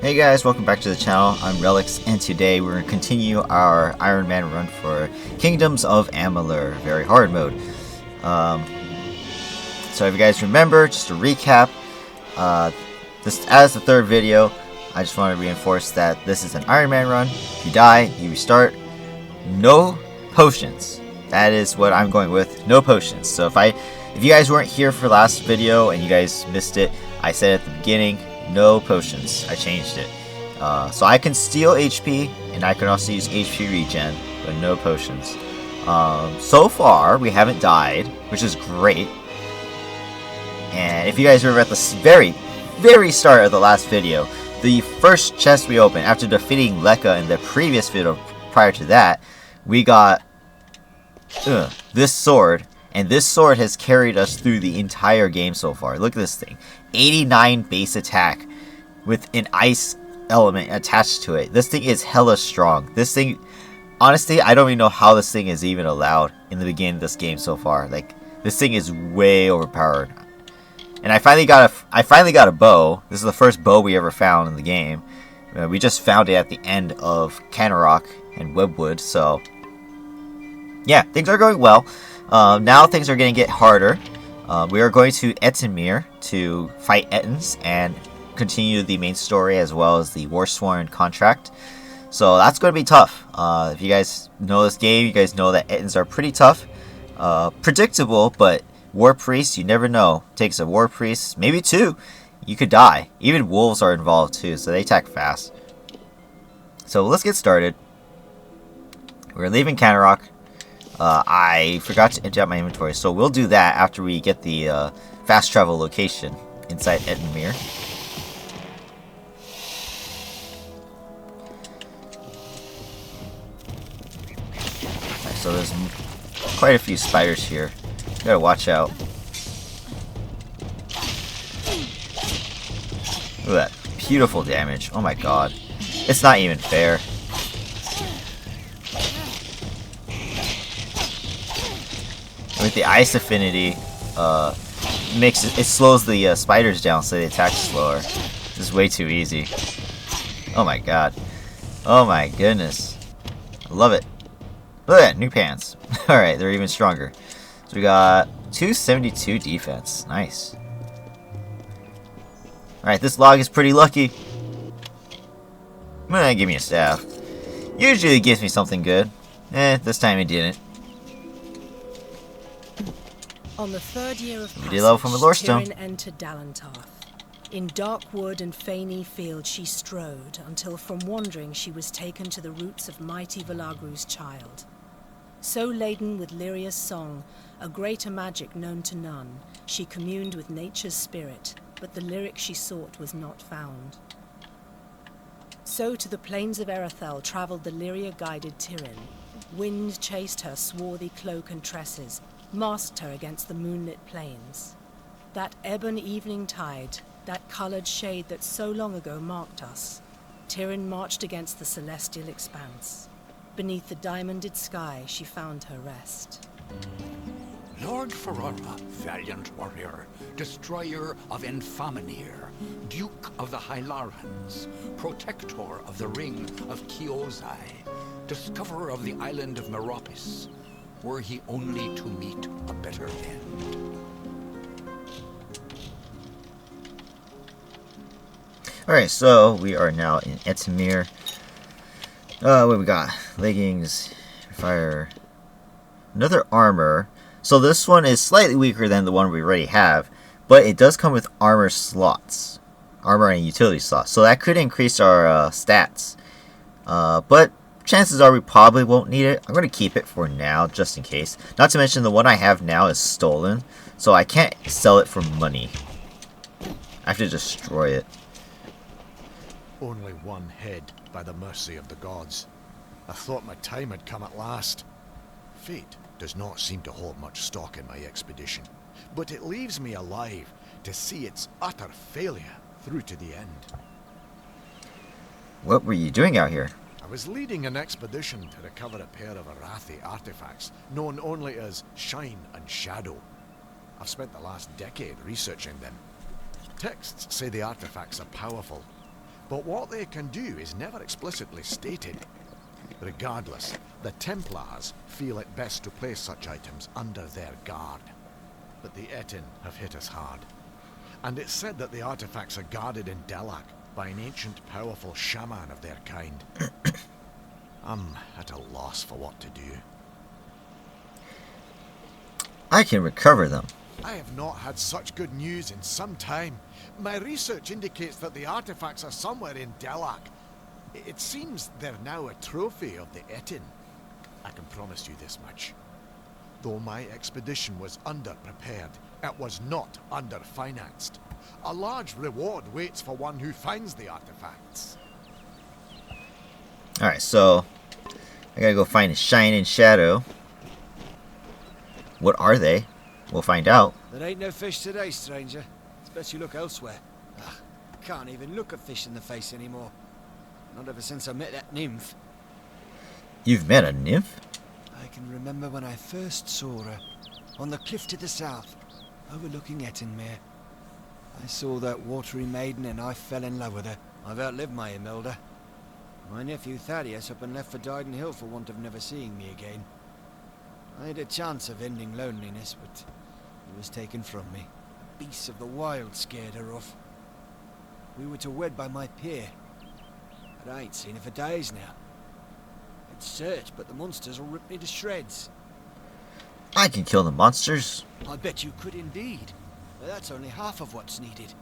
Hey guys, welcome back to the channel. I'm Relix, and today we're going to continue our Ironman run for Kingdoms of Amalur, very hard mode. So if you guys remember, just to recap, this as the third video, I just want to reinforce that this is an Ironman run. If you die, you restart. No potions. That is what I'm going with. No potions. So if you guys weren't here for last video and you guys missed it, I said at the beginning, no potions. I changed it. So I can steal HP, and I can also use HP regen, but no potions. So far, we haven't died, which is great. And if you guys remember at the very start of the last video, the first chest we opened after defeating Lekka in the previous video prior to that, we got this sword. And this sword has carried us through the entire game so far. Look at this thing. 89 base attack with an ice element attached to it. This thing is hella strong. This thing, honestly, I don't even know how this thing is even allowed in the beginning of this game so far. Like, this thing is way overpowered. And I finally got a bow. This is the first bow we ever found in the game. We just found it at the end of Canarok and Webwood, so yeah, things are going well. Now things are going to get harder. We are going to Ettinmere to fight Ettins and continue the main story as well as the Warsworn contract. So that's going to be tough. If you guys know this game, you guys know that Ettins are pretty tough. Predictable, but War Priest, you never know. Takes a War Priest, maybe two, you could die. Even wolves are involved too, so they attack fast. So let's get started. We're leaving Canarok. I forgot to empty out my inventory, so we'll do that after we get the fast travel location inside Ettinmere. Right, so there's quite a few spiders here. You gotta watch out. Look at that beautiful damage. Oh my god. It's not even fair. With the ice affinity, it slows the spiders down so they attack slower. This is way too easy. Oh my god. Oh my goodness. I love it. Look at that, new pants. Alright, they're even stronger. So we got 272 defense. Nice. Alright, this log is pretty lucky. Give me a staff. Usually it gives me something good. This time it didn't. On the third year of passage, Tyrion entered Dellach. In dark wood and fany field she strode, until from wandering she was taken to the roots of mighty Velagru's child. So laden with Lyria's song, a greater magic known to none, she communed with nature's spirit, but the lyric she sought was not found. So to the plains of Erethel travelled the Lyria-guided Tyrion. Wind chased her swarthy cloak and tresses, masked her against the moonlit plains. That ebon evening tide, that coloured shade that so long ago marked us, Tyrion marched against the celestial expanse. Beneath the diamonded sky she found her rest. Lord Ferrara, valiant warrior, destroyer of Infamenir, Duke of the Hylarans, protector of the ring of Chiosai, discoverer of the island of Meropis, were he only to meet a better end. Alright, so we are now in Ettinmere. What we got? Leggings, fire, another armor. So this one is slightly weaker than the one we already have, but it does come with armor slots. Armor and utility slots. So that could increase our stats. But chances are we probably won't need it. I'm going to keep it for now, just in case. Not to mention the one I have now is stolen, so I can't sell it for money. I have to destroy it. Only one head, by the mercy of the gods. I thought my time had come at last. Fate does not seem to hold much stock in my expedition, but it leaves me alive to see its utter failure through to the end. What were you doing out here? I was leading an expedition to recover a pair of Arathi artifacts, known only as Shine and Shadow. I've spent the last decade researching them. Texts say the artifacts are powerful, but what they can do is never explicitly stated. Regardless, the Templars feel it best to place such items under their guard. But the Ettin have hit us hard. And it's said that the artifacts are guarded in Dellach by an ancient, powerful shaman of their kind. I'm at a loss for what to do. I can recover them. I have not had such good news in some time. My research indicates that the artifacts are somewhere in Dellach. It seems they're now a trophy of the Ettin. I can promise you this much. Though my expedition was underprepared, it was not underfinanced. A large reward waits for one who finds the artifacts. Alright, so I gotta go find a shining shadow. What are they? We'll find out. There ain't no fish today, stranger. It's best you look elsewhere. Ugh, can't even look a fish in the face anymore. Not ever since I met that nymph. You've met a nymph? I can remember when I first saw her. On the cliff to the south, overlooking Ettinmere. I saw that watery maiden and I fell in love with her. I've outlived my Imelda. My nephew Thaddeus up and left for Dyden Hill for want of never seeing me again. I had a chance of ending loneliness, but it was taken from me. Beasts of the wild scared her off. We were to wed by my pier, but I ain't seen her for days now. I'd searched, but the monsters will rip me to shreds. I can kill the monsters. I bet you could indeed. But that's only half of what's needed.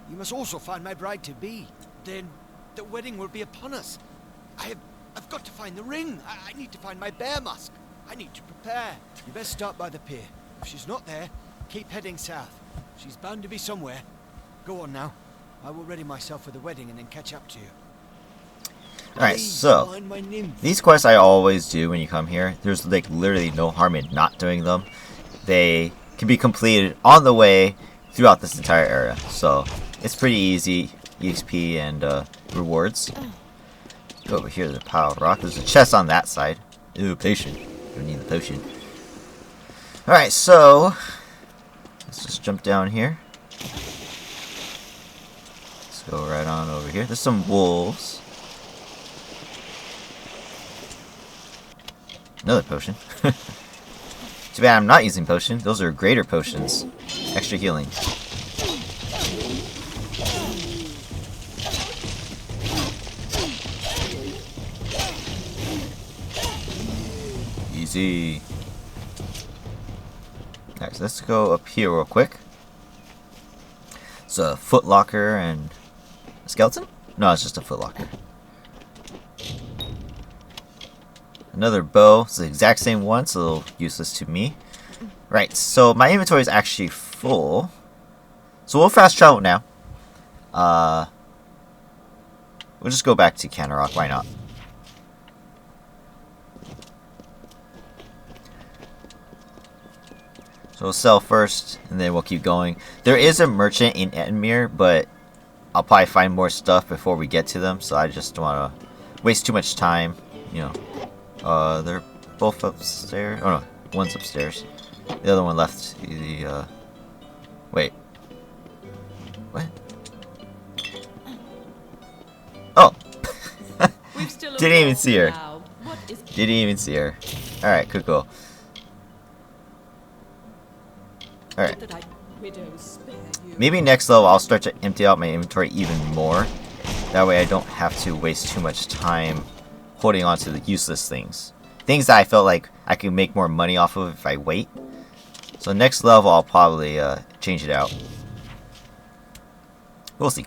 You must also find my bride-to-be. Then the wedding will be upon us. I've got to find the ring. I need to find my bear mask. I need to prepare. You best start by the pier. If she's not there, keep heading south. She's bound to be somewhere. Go on now. I will ready myself for the wedding and then catch up to you. Alright, Please so find my nymph. these quests I always do when you come here. There's like literally no harm in not doing them. They can be completed on the way throughout this entire area. So it's pretty easy. EXP and rewards. Go over here to the pile of rock. There's a chest on that side. Ooh, potion. Don't need the potion. Alright, so let's just jump down here. Let's go right on over here. There's some wolves. Another potion. Too bad I'm not using potion. Those are greater potions. Extra healing. Easy. Alright, so let's go up here real quick. It's a footlocker and a skeleton? No, it's just a footlocker. Another bow. It's the exact same one, so a little useless to me. Right, so my inventory is actually full. So we'll fast travel now. We'll just go back to Canarok, why not? So we'll sell first, and then we'll keep going. There is a merchant in Ettinmere, but I'll probably find more stuff before we get to them, so I just don't want to waste too much time, you know. They're both upstairs. Oh no, one's upstairs. The other one left the, wait. What? Oh! Didn't even see her. Didn't even see her. Alright, cool. Alright. Maybe next level I'll start to empty out my inventory even more. That way I don't have to waste too much time holding on to the useless things. Things that I felt like I could make more money off of if I wait. So next level I'll probably change it out. We'll see.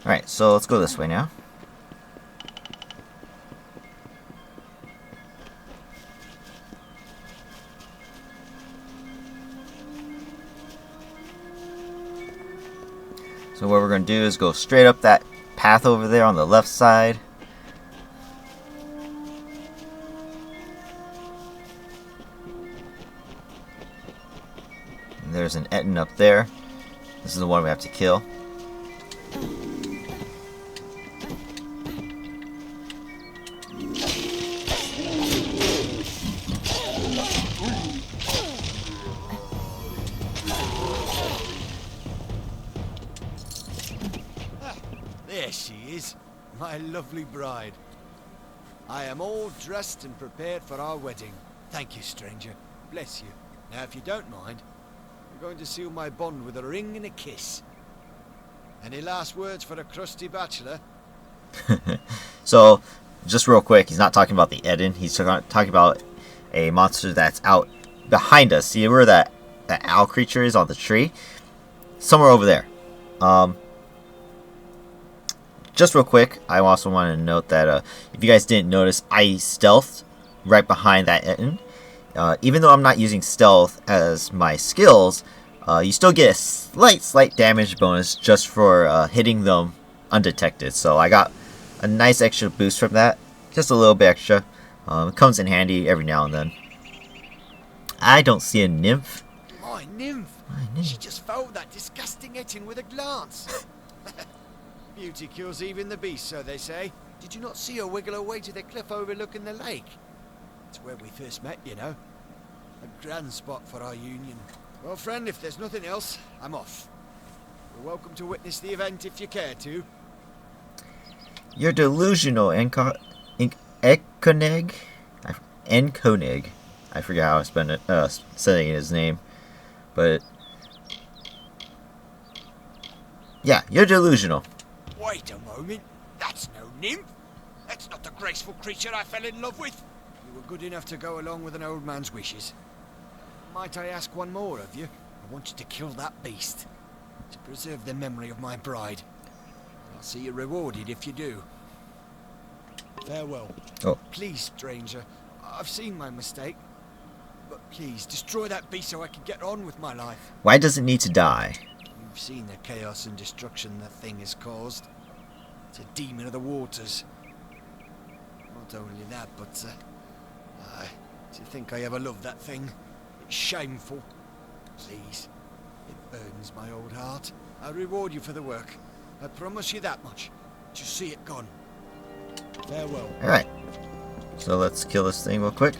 Alright, so let's go this way now. So what we're going to do is go straight up that path over there on the left side. And there's an Ettin up there. This is the one we have to kill. There she is, my lovely bride. I am all dressed and prepared for our wedding. Thank you, stranger. Bless you. Now, if you don't mind, I'm going to seal my bond with a ring and a kiss. Any last words for a crusty bachelor? So, just real quick, he's not talking about the Ettin. He's talking about a monster that's out behind us. See where that owl creature is on the tree? Somewhere over there. Just real quick, I also want to note that if you guys didn't notice, I stealthed right behind that Ettin. Even though I'm not using stealth as my skills, you still get a slight damage bonus just for hitting them undetected. So I got a nice extra boost from that. Just a little bit extra. It comes in handy every now and then. I don't see a nymph. My nymph! She just followed that disgusting Ettin with a glance. Beauty kills even the beast, so they say. Did you not see her wiggle her way to the cliff overlooking the lake? It's where we first met, you know. A grand spot for our union. Well, friend, if there's nothing else, I'm off. You're welcome to witness the event if you care to. You're delusional, Enkonig. Enkonig. I forget how I spell it, saying his name, but yeah, you're delusional. Wait a moment. That's no nymph. That's not the graceful creature I fell in love with. You were good enough to go along with an old man's wishes. Might I ask one more of you? I want you to kill that beast to preserve the memory of my bride. I'll see you rewarded if you do. Farewell. Oh. Please, stranger. I've seen my mistake. But please, destroy that beast so I can get on with my life. Why does it need to die? You've seen the chaos and destruction that thing has caused. It's a demon of the waters. Not only that, but to think I ever loved that thing. It's shameful. Please, it burdens my old heart. I'll reward you for the work. I promise you that much. Just see it gone. Farewell. Alright. So let's kill this thing real quick.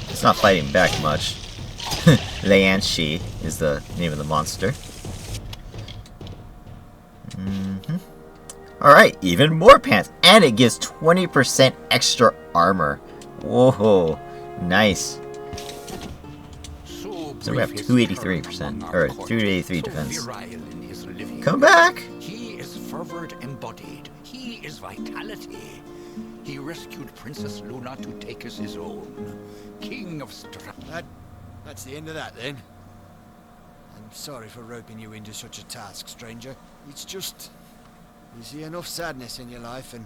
It's not fighting back much. Leanshi is the name of the monster. Alright, even more pants. And it gives 20% extra armor. Whoa, nice. So we have 283%, or 283 defense. Come back! He is fervor embodied. He is vitality. He rescued Princess Luna to take as his own. King of That's the end of that, then. I'm sorry for roping you into such a task, stranger. It's just... you see enough sadness in your life, and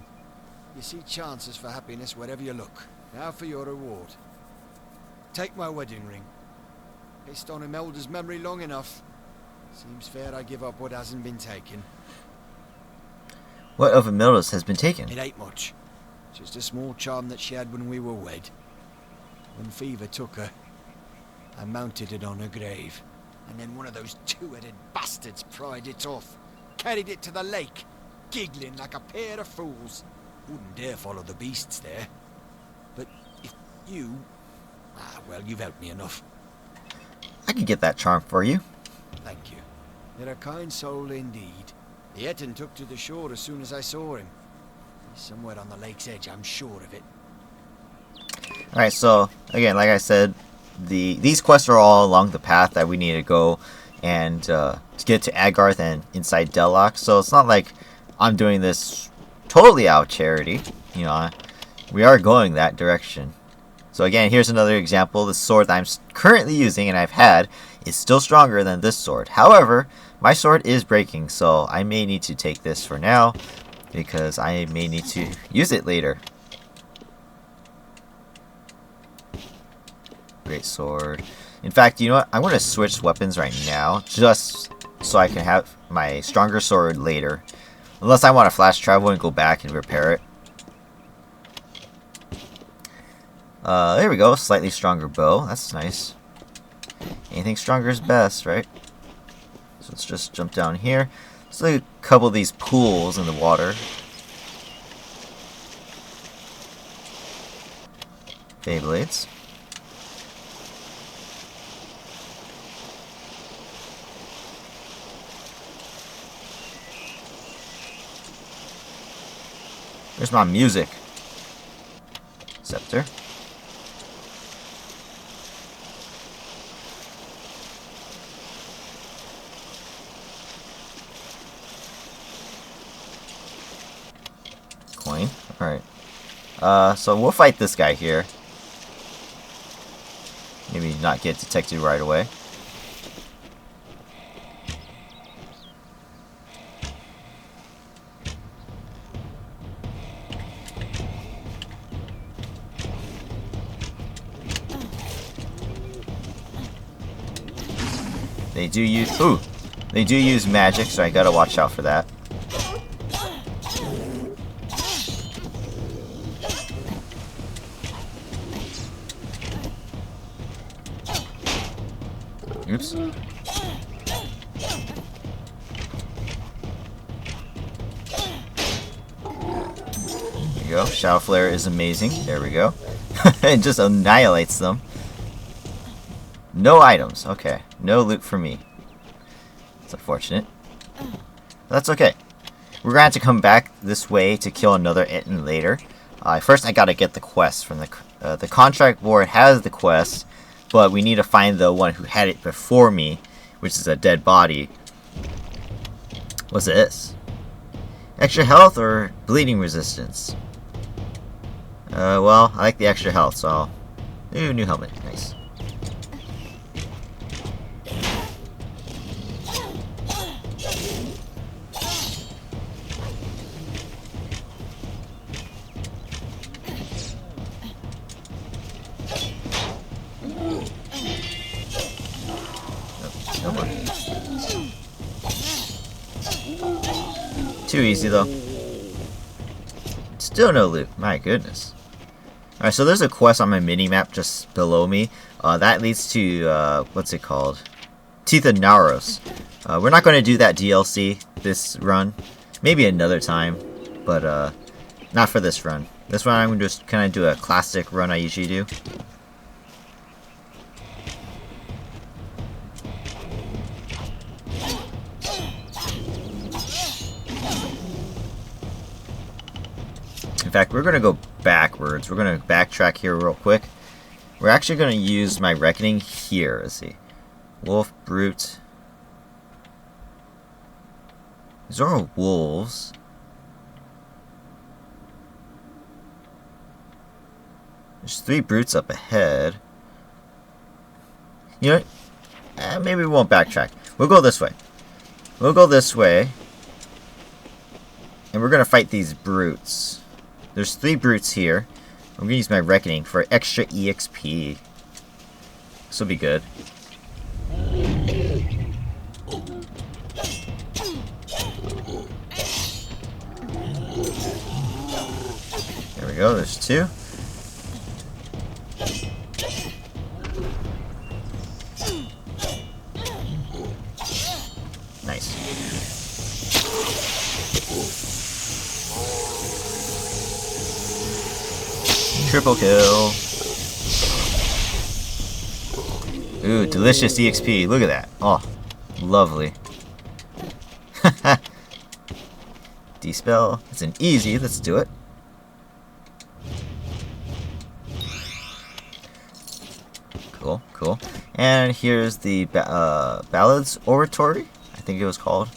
you see chances for happiness wherever you look. Now for your reward. Take my wedding ring. Based on Imelda's memory long enough. Seems fair I give up what hasn't been taken. What of Imelda's has been taken? It ain't much. Just a small charm that she had when we were wed. When fever took her, I mounted it on her grave. And then one of those two-headed bastards pried it off. Carried it to the lake, giggling like a pair of fools. Wouldn't dare follow the beasts there. But if you... well, you've helped me enough. I can get that charm for you. Thank you. You're a kind soul indeed. The Ettin took to the shore as soon as I saw him. He's somewhere on the lake's edge, I'm sure of it. Alright, so, again, like I said, these quests are all along the path that we need to go and to get to Agarth and inside Dellach. So it's not like I'm doing this totally out of charity. You know, we are going that direction. So again, here's another example. The sword that I'm currently using and I've had is still stronger than this sword. However, my sword is breaking, so I may need to take this for now because I may need to use it later. Great sword. In fact, you know what? I'm going to switch weapons right now just so I can have my stronger sword later. Unless I want to flash travel and go back and repair it. There we go. Slightly stronger bow. That's nice. Anything stronger is best, right? So let's just jump down here. Let's look at a couple of these pools in the water. Beyblades. Where's my music? Scepter. Coin. Alright. So we'll fight this guy here. Maybe not get detected right away. They do use magic, so I gotta watch out for that. Oops. There you go. Shadow Flare is amazing. There we go. It just annihilates them. No items. Okay. No loot for me. It's unfortunate. That's okay. We're going to have to come back this way to kill another Ettin later. First, I gotta get the quest from the contract board has the quest, but we need to find the one who had it before me, which is a dead body. What's this? Extra health or bleeding resistance? Well, I like the extra health, so I'll... Ooh, new helmet. Nice. Too easy though. Still no loot. My goodness. Alright, so there's a quest on my mini-map just below me. That leads to, what's it called? Teeth of Naros. We're not going to do that DLC this run. Maybe another time. But, not for this run. This run I'm just kind of do a classic run I usually do. In fact, we're going to go backwards. We're going to backtrack here real quick. We're actually going to use my reckoning here. Let's see. Wolf, brute. These are wolves. There's 3 brutes up ahead. You know what? Maybe we won't backtrack. We'll go this way. We'll go this way. And we're going to fight these brutes. There's 3 brutes here. I'm going to use my reckoning for extra EXP. This will be good. There we go, there's 2. Nice. Triple kill. Ooh, delicious EXP. Look at that. Oh, lovely. Dispel. It's an easy. Let's do it. Cool, cool. And here's the Ballads Oratory, I think it was called.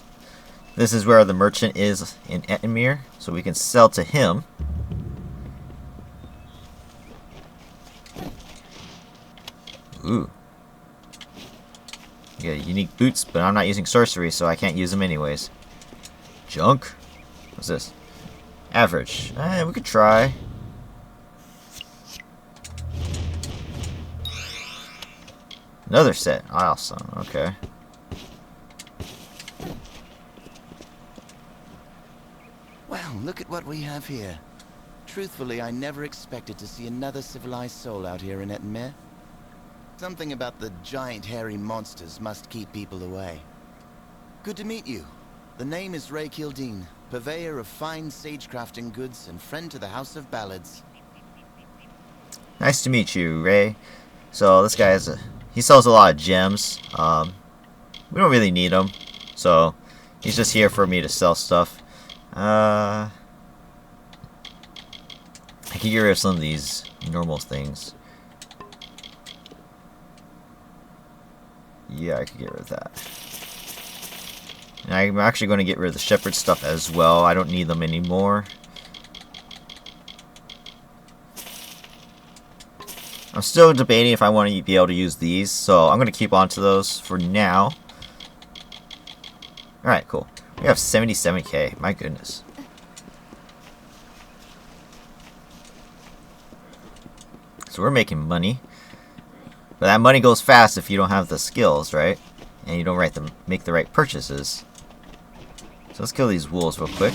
This is where the merchant is in Ettinmere, so we can sell to him. Ooh. You got unique boots, but I'm not using sorcery, so I can't use them anyways. Junk? What's this? Average. We could try. Another set. Awesome. Okay. Well, look at what we have here. Truthfully, I never expected to see another civilized soul out here in Ettinmere. Something about the giant hairy monsters must keep people away. Good to meet you. The name is Ray Kildine, purveyor of fine sagecrafting goods and friend to the House of Ballads. Nice to meet you, Ray. So this guy he sells a lot of gems. We don't really need him, so he's just here for me to sell stuff. can get rid of some of these normal things. Yeah, I could get rid of that. And I'm actually going to get rid of the shepherd stuff as well. I don't need them anymore. I'm still debating if I want to be able to use these, so I'm going to keep on to those for now. Alright, cool. We have 77k. My goodness. So we're making money. But that money goes fast if you don't have the skills, right? And you don't make the right purchases. So let's kill these wolves real quick.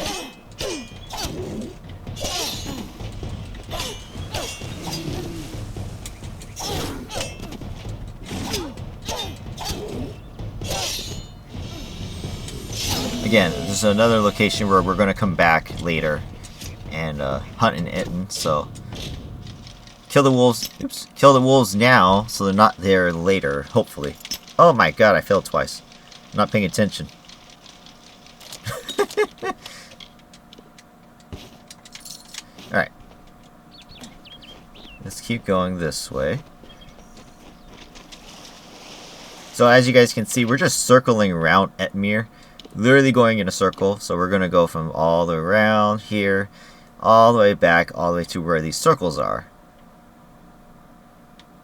Again, this is another location where we're going to come back later and hunt in Ettins, so kill the wolves. Oops, kill the wolves now so they're not there later, hopefully. Oh my god, I failed twice. I'm not paying attention. Alright. Let's keep going this way. So as you guys can see, we're just circling around Ettinmere. Literally going in a circle. So we're going to go from all the way around here, all the way back, all the way to where these circles are.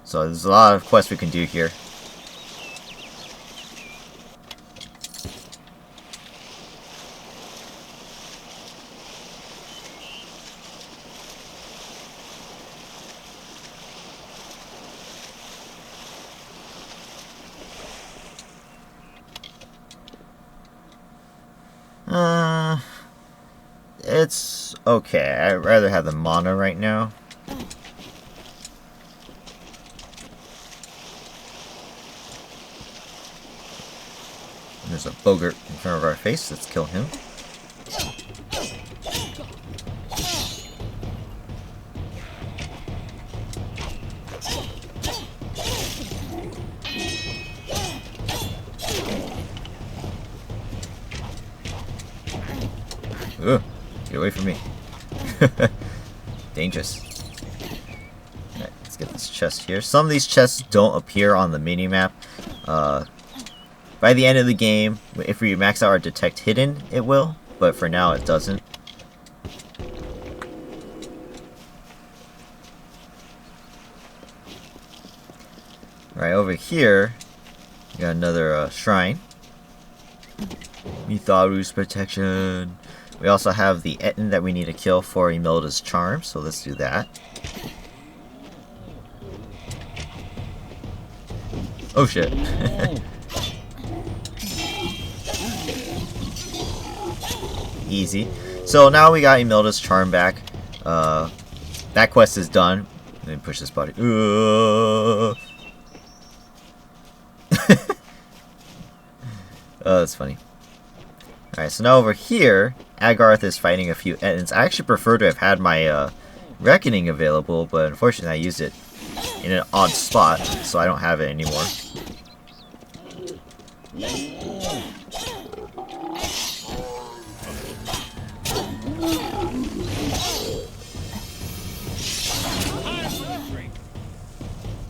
So there's a lot of quests we can do here. It's okay. I'd rather have the mana right now. There's a boggart in front of our face. Let's kill him. Ugh, get away from me. Dangerous. Alright, let's get this chest here. Some of these chests don't appear on the mini-map. By the end of the game, if we max out our detect hidden, it will. But for now, it doesn't. Right over here, we got another shrine. Mitharu's protection. We also have the Ettin that we need to kill for Imelda's charm, so let's do that. Oh shit. Easy. So now we got Imelda's charm back. That quest is done. Let me push this body. Oh, that's funny. Alright, so now over here, Agarth is fighting a few Ettins. I actually prefer to have had my Reckoning available, but unfortunately I used it in an odd spot, so I don't have it anymore.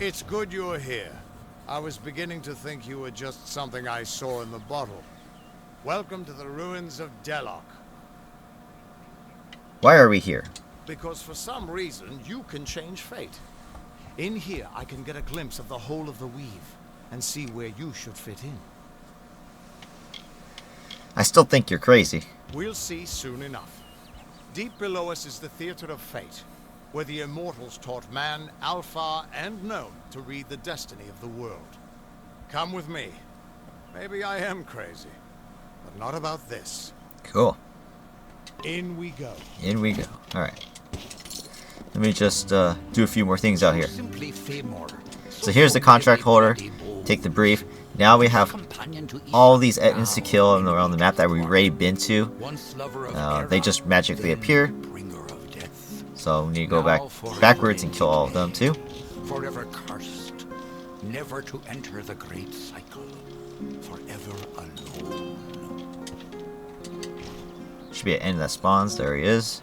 It's good you're here. I was beginning to think you were just something I saw in the bottle. Welcome to the ruins of Dellach. Why are we here? Because for some reason, you can change fate. In here, I can get a glimpse of the whole of the weave, and see where you should fit in. I still think you're crazy. We'll see soon enough. Deep below us is the theater of fate, where the immortals taught man, Alpha, and Known to read the destiny of the world. Come with me. Maybe I am crazy, but not about this. Cool. In we go. In we go. Alright. Let me just do a few more things out here. So here's the contract holder. Take the brief. Now we have all these Ettins to kill around the map that we've already been to. They just magically appear. So we need to go backwards and kill all of them too. Forever cursed, never to enter the great cycle, forever alone. Should be an end that spawns. There he is.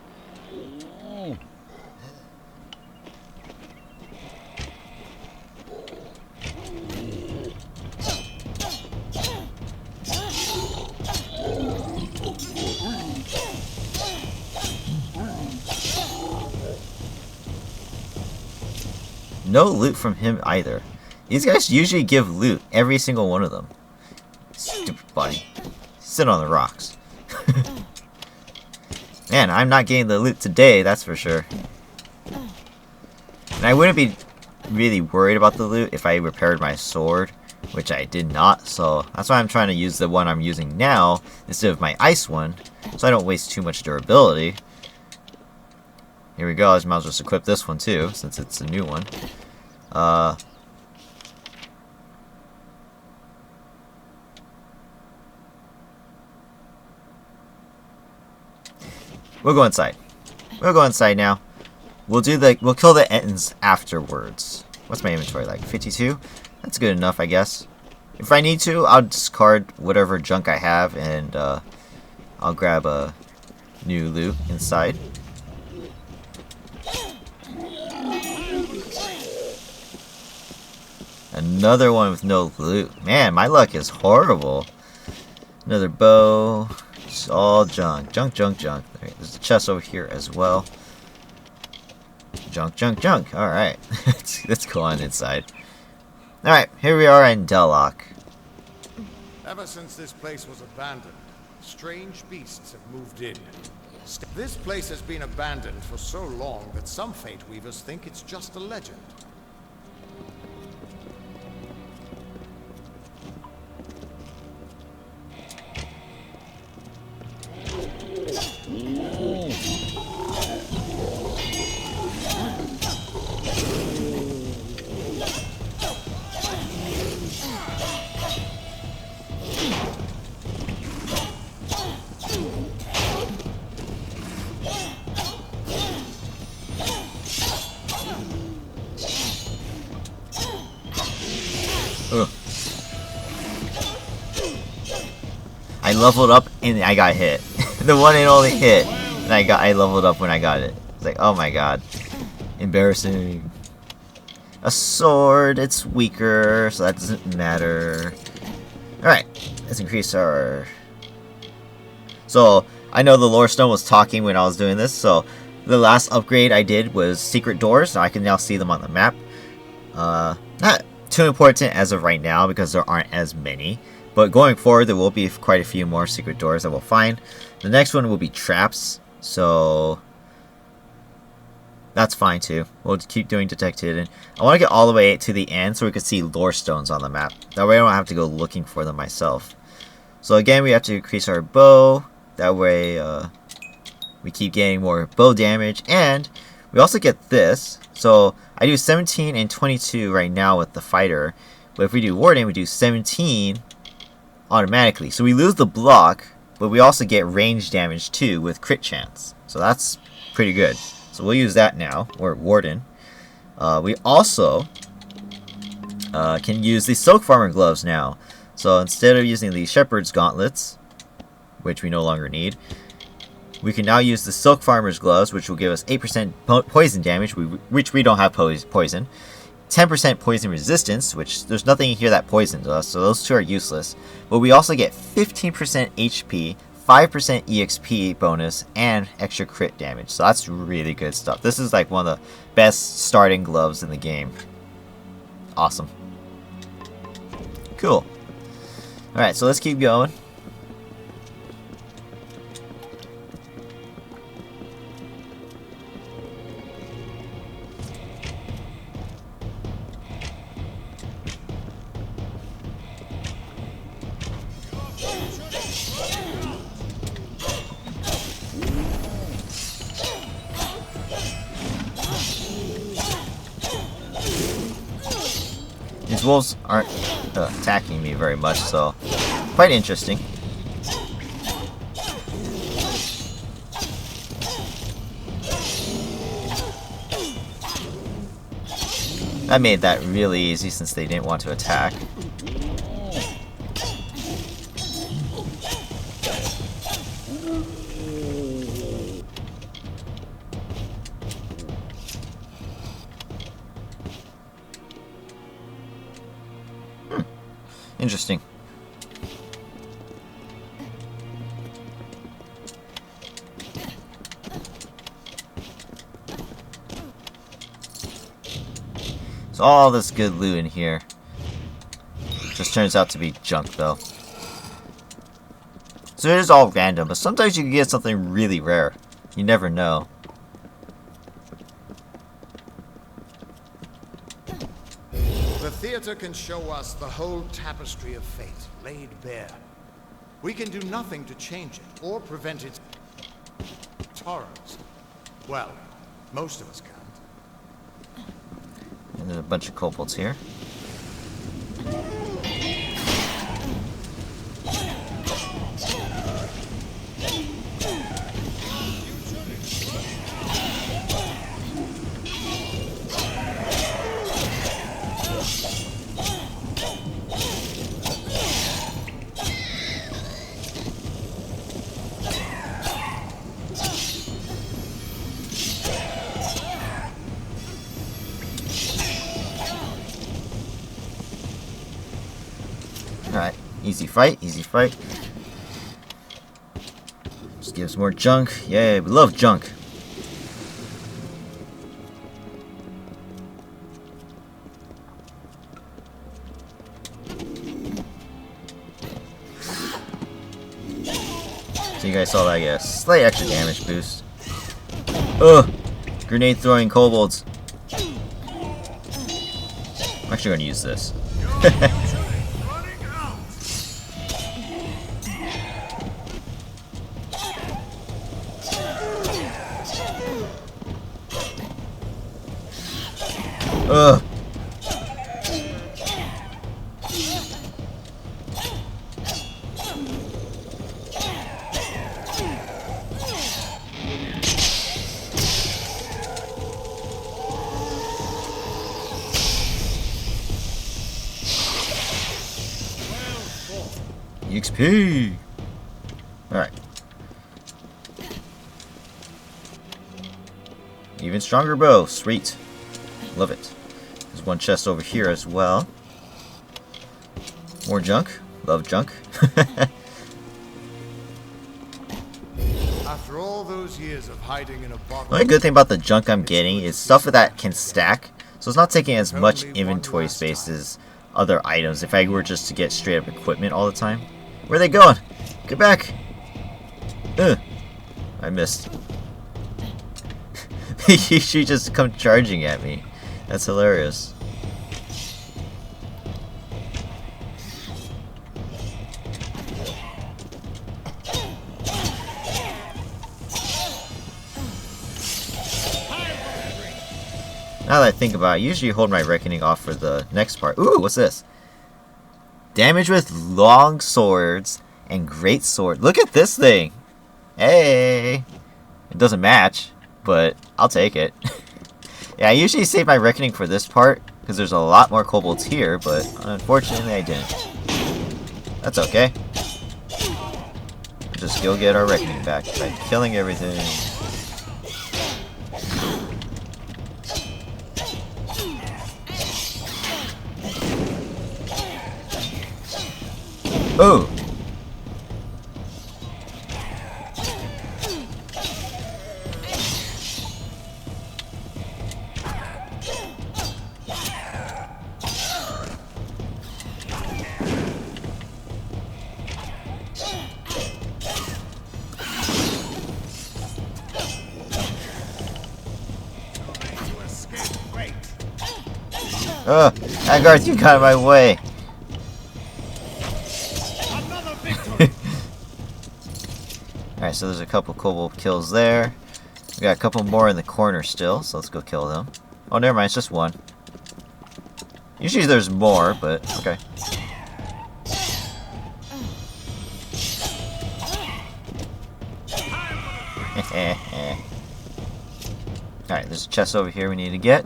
No loot from him either. These guys usually give loot, every single one of them. Stupid bunny. Sit on the rocks. Man, I'm not getting the loot today, that's for sure. And I wouldn't be really worried about the loot if I repaired my sword, which I did not, so that's why I'm trying to use the one I'm using now instead of my ice one, so I don't waste too much durability. Here we go, I might as well just equip this one too, since it's a new one. We'll go inside. We'll go inside now. We'll kill the Ettins afterwards. What's my inventory like? 52? That's good enough, I guess. If I need to, I'll discard whatever junk I have and I'll grab a new loot inside. Another one with no loot. Man, my luck is horrible. Another bow. It's all junk. Junk, junk, junk. There's a chest over here as well. Junk, junk, junk. Alright. Let's go on inside. Alright, here we are in Dellach. Ever since this place was abandoned, strange beasts have moved in. This place has been abandoned for so long that some fate weavers think it's just a legend. Ugh. I leveled up and I got hit. The one and only hit, and I leveled up when I got it. It's like, oh my god, embarrassing. A sword, it's weaker, so that doesn't matter. All right, let's increase our. So I know the lore stone was talking when I was doing this. So the last upgrade I did was secret doors. So I can now see them on the map. Not too important as of right now because there aren't as many. But going forward, there will be quite a few more secret doors that we'll find. The next one will be traps, so that's fine too. We'll keep doing detected, and I want to get all the way to the end so we can see lore stones on the map. That way I don't have to go looking for them myself. So again, we have to increase our bow. That way we keep getting more bow damage, and we also get this. So I do 17 and 22 right now with the fighter, but if we do warden, we do 17 automatically. So we lose the block, but we also get range damage too with crit chance. So that's pretty good. So we'll use that now, or warden. We also can use the silk farmer gloves now. So instead of using the shepherd's gauntlets, which we no longer need, we can now use the silk farmer's gloves, which will give us 8% poison damage, which we don't have poison. 10% poison resistance, which there's nothing here that poisons us, so those two are useless. But we also get 15% HP, 5% EXP bonus, and extra crit damage. So that's really good stuff. This is like one of the best starting gloves in the game. Awesome. Cool. Alright, so let's keep going. These wolves aren't attacking me very much, so quite interesting. I made that really easy since they didn't want to attack. Interesting. all this good loot in here. Just turns out to be junk though. So it is all random, but sometimes you can get something really rare. You never know. The theater can show us the whole tapestry of fate, laid bare. We can do nothing to change it, or prevent its horrors. Well, most of us can't. And there's a bunch of kobolds here. Alright, easy fight, easy fight. Just give us more junk. Yay, we love junk. So you guys saw that, I guess. Slight extra damage boost. Ugh! Grenade throwing kobolds. I'm actually gonna use this. Ugh. XP. All right. Even stronger bow. Sweet. Love it. There's one chest over here as well. More junk. Love junk. After all those years of hiding in a bottle. The only good thing about the junk I'm getting is stuff that can stack, so it's not taking as much inventory space as other items if I were just to get straight up equipment all the time. Where are they going? Get back! Ugh. I missed. She just come charging at me. That's hilarious. Now that I think about it, I usually hold my reckoning off for the next part. Ooh, what's this? Damage with long swords and great sword. Look at this thing! Hey! It doesn't match, but I'll take it. Yeah, I usually save my reckoning for this part, because there's a lot more kobolds here, but unfortunately I didn't. That's okay. We'll just go get our reckoning back by killing everything. Oh! Agarth, you got in my way! Alright, so there's a couple kobold kills there. We got a couple more in the corner still, so let's go kill them. Oh, never mind, it's just one. Usually there's more, but okay. Alright, there's a chest over here we need to get.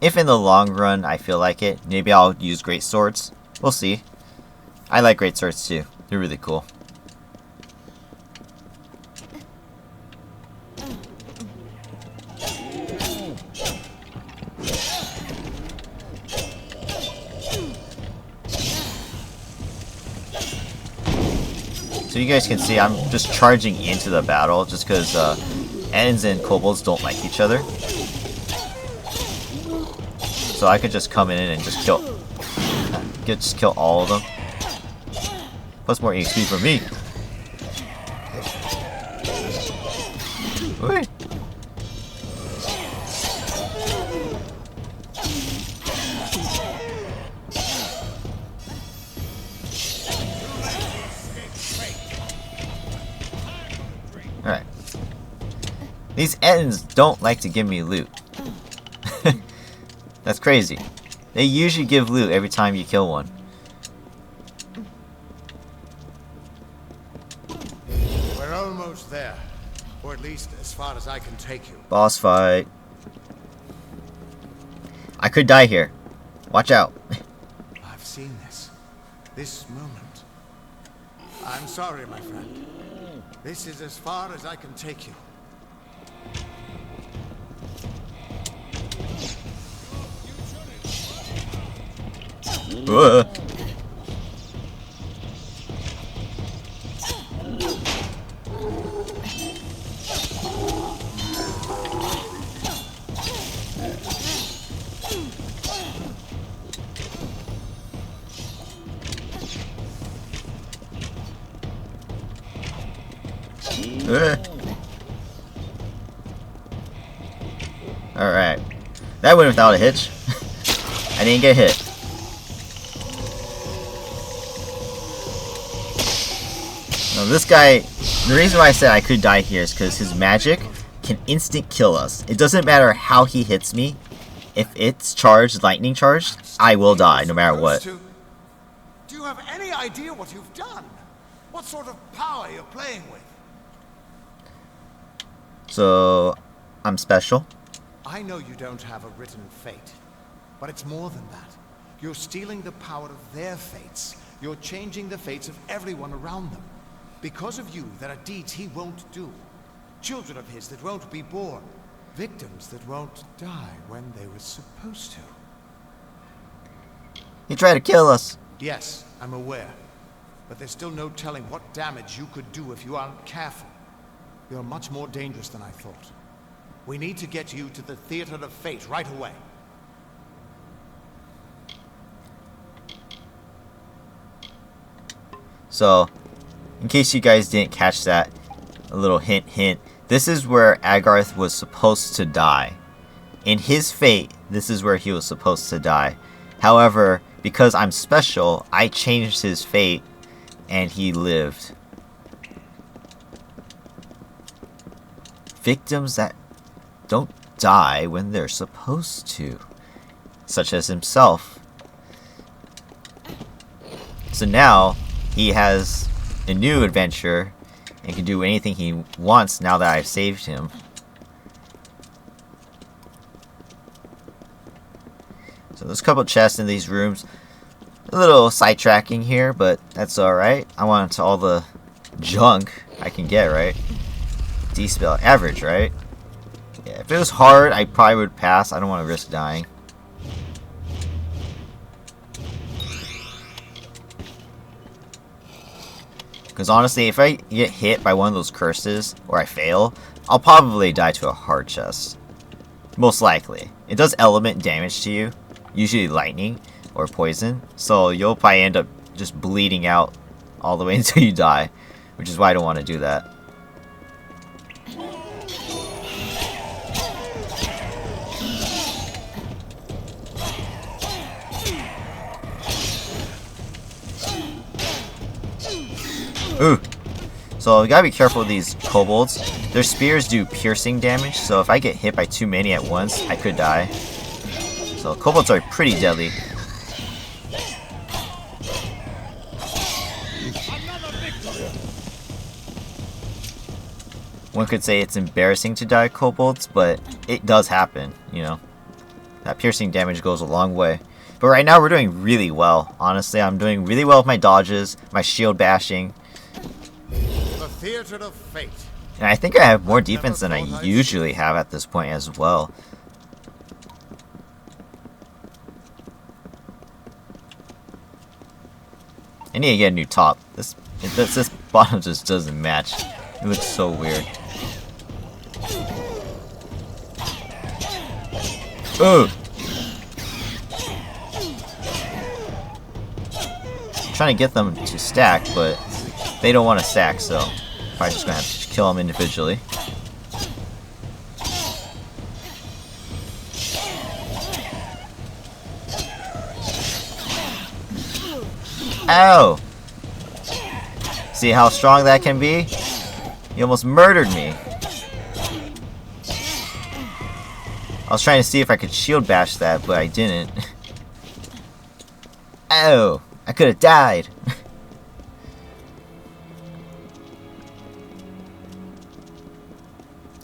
If in the long run I feel like it, maybe I'll use great swords. We'll see. I like great swords too. They're really cool. So So you guys can see I'm just charging into the battle just because Ettins and kobolds don't like each other. So I could just come in and just kill all of them. Plus more HP for me. Wait. Alright. These Ettins don't like to give me loot. That's crazy. They usually give loot every time you kill one. We're almost there. Or at least as far as I can take you. Boss fight. I could die here. Watch out. I've seen this. This moment. I'm sorry, my friend. This is as far as I can take you. Alright. That went without a hitch. I didn't get hit. Now this guy, the reason why I said I could die here is because his magic can instant kill us. It doesn't matter how he hits me. If it's charged, lightning charged, I will die no matter what. Do you have any idea what you've done? What sort of power you're playing with? So, I'm special. I know you don't have a written fate, but it's more than that. You're stealing the power of their fates. You're changing the fates of everyone around them. Because of you, there are deeds he won't do. Children of his that won't be born. Victims that won't die when they were supposed to. He tried to kill us. Yes, I'm aware. But there's still no telling what damage you could do if you aren't careful. You're much more dangerous than I thought. We need to get you to the Theater of Fate right away. So, in case you guys didn't catch that, a little hint, this is where Agarth was supposed to die. In his fate, this is where he was supposed to die. However, because I'm special, I changed his fate, and he lived. Victims that don't die when they're supposed to, such as himself. So now, he has a new adventure and can do anything he wants now that I've saved him. So there's a couple chests in these rooms. A little sidetracking here, but that's alright. I want all the junk I can get, right? D-spell average, right? Yeah, if it was hard, I probably would pass. I don't want to risk dying. Because honestly, if I get hit by one of those curses, or I fail, I'll probably die to a hard chest. Most likely. It does element damage to you, usually lightning or poison, so you'll probably end up just bleeding out all the way until you die, which is why I don't want to do that. Ooh. So you gotta be careful with these kobolds. Their spears do piercing damage, so if I get hit by too many at once, I could die. So kobolds are pretty deadly. One could say it's embarrassing to die kobolds, but it does happen, you know. That piercing damage goes a long way. But right now we're doing really well. Honestly, I'm doing really well with my dodges, my shield bashing. The Theater of Fate. And I think I have more defense than I usually have at this point as well. I need to get a new top. This bottom just doesn't match. It looks so weird. Ugh! I'm trying to get them to stack, but they don't want to stack, so probably just gonna have to kill them individually. Ow! See how strong that can be? He almost murdered me. I was trying to see if I could shield bash that, but I didn't. Ow! I could have died.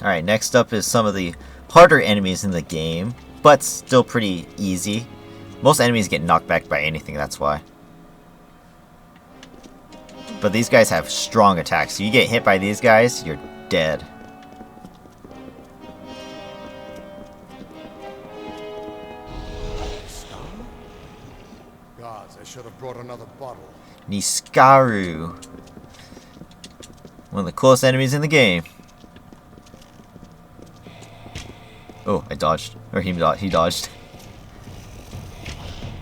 Alright, next up is some of the harder enemies in the game, but still pretty easy. Most enemies get knocked back by anything, that's why. But these guys have strong attacks, so you get hit by these guys, you're dead. Gods, I should have brought another bottle. Niskaru. One of the coolest enemies in the game. Oh, I dodged. Or he dodged.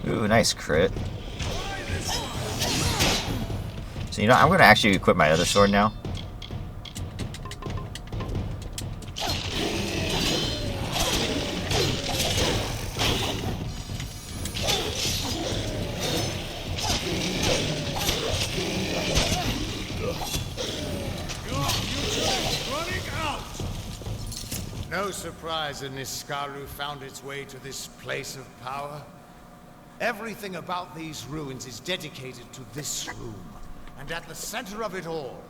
Ooh, nice crit. So, you know, I'm going to actually equip my other sword now. No surprise that Niskaru found its way to this place of power. Everything about these ruins is dedicated to this room. And at the center of it all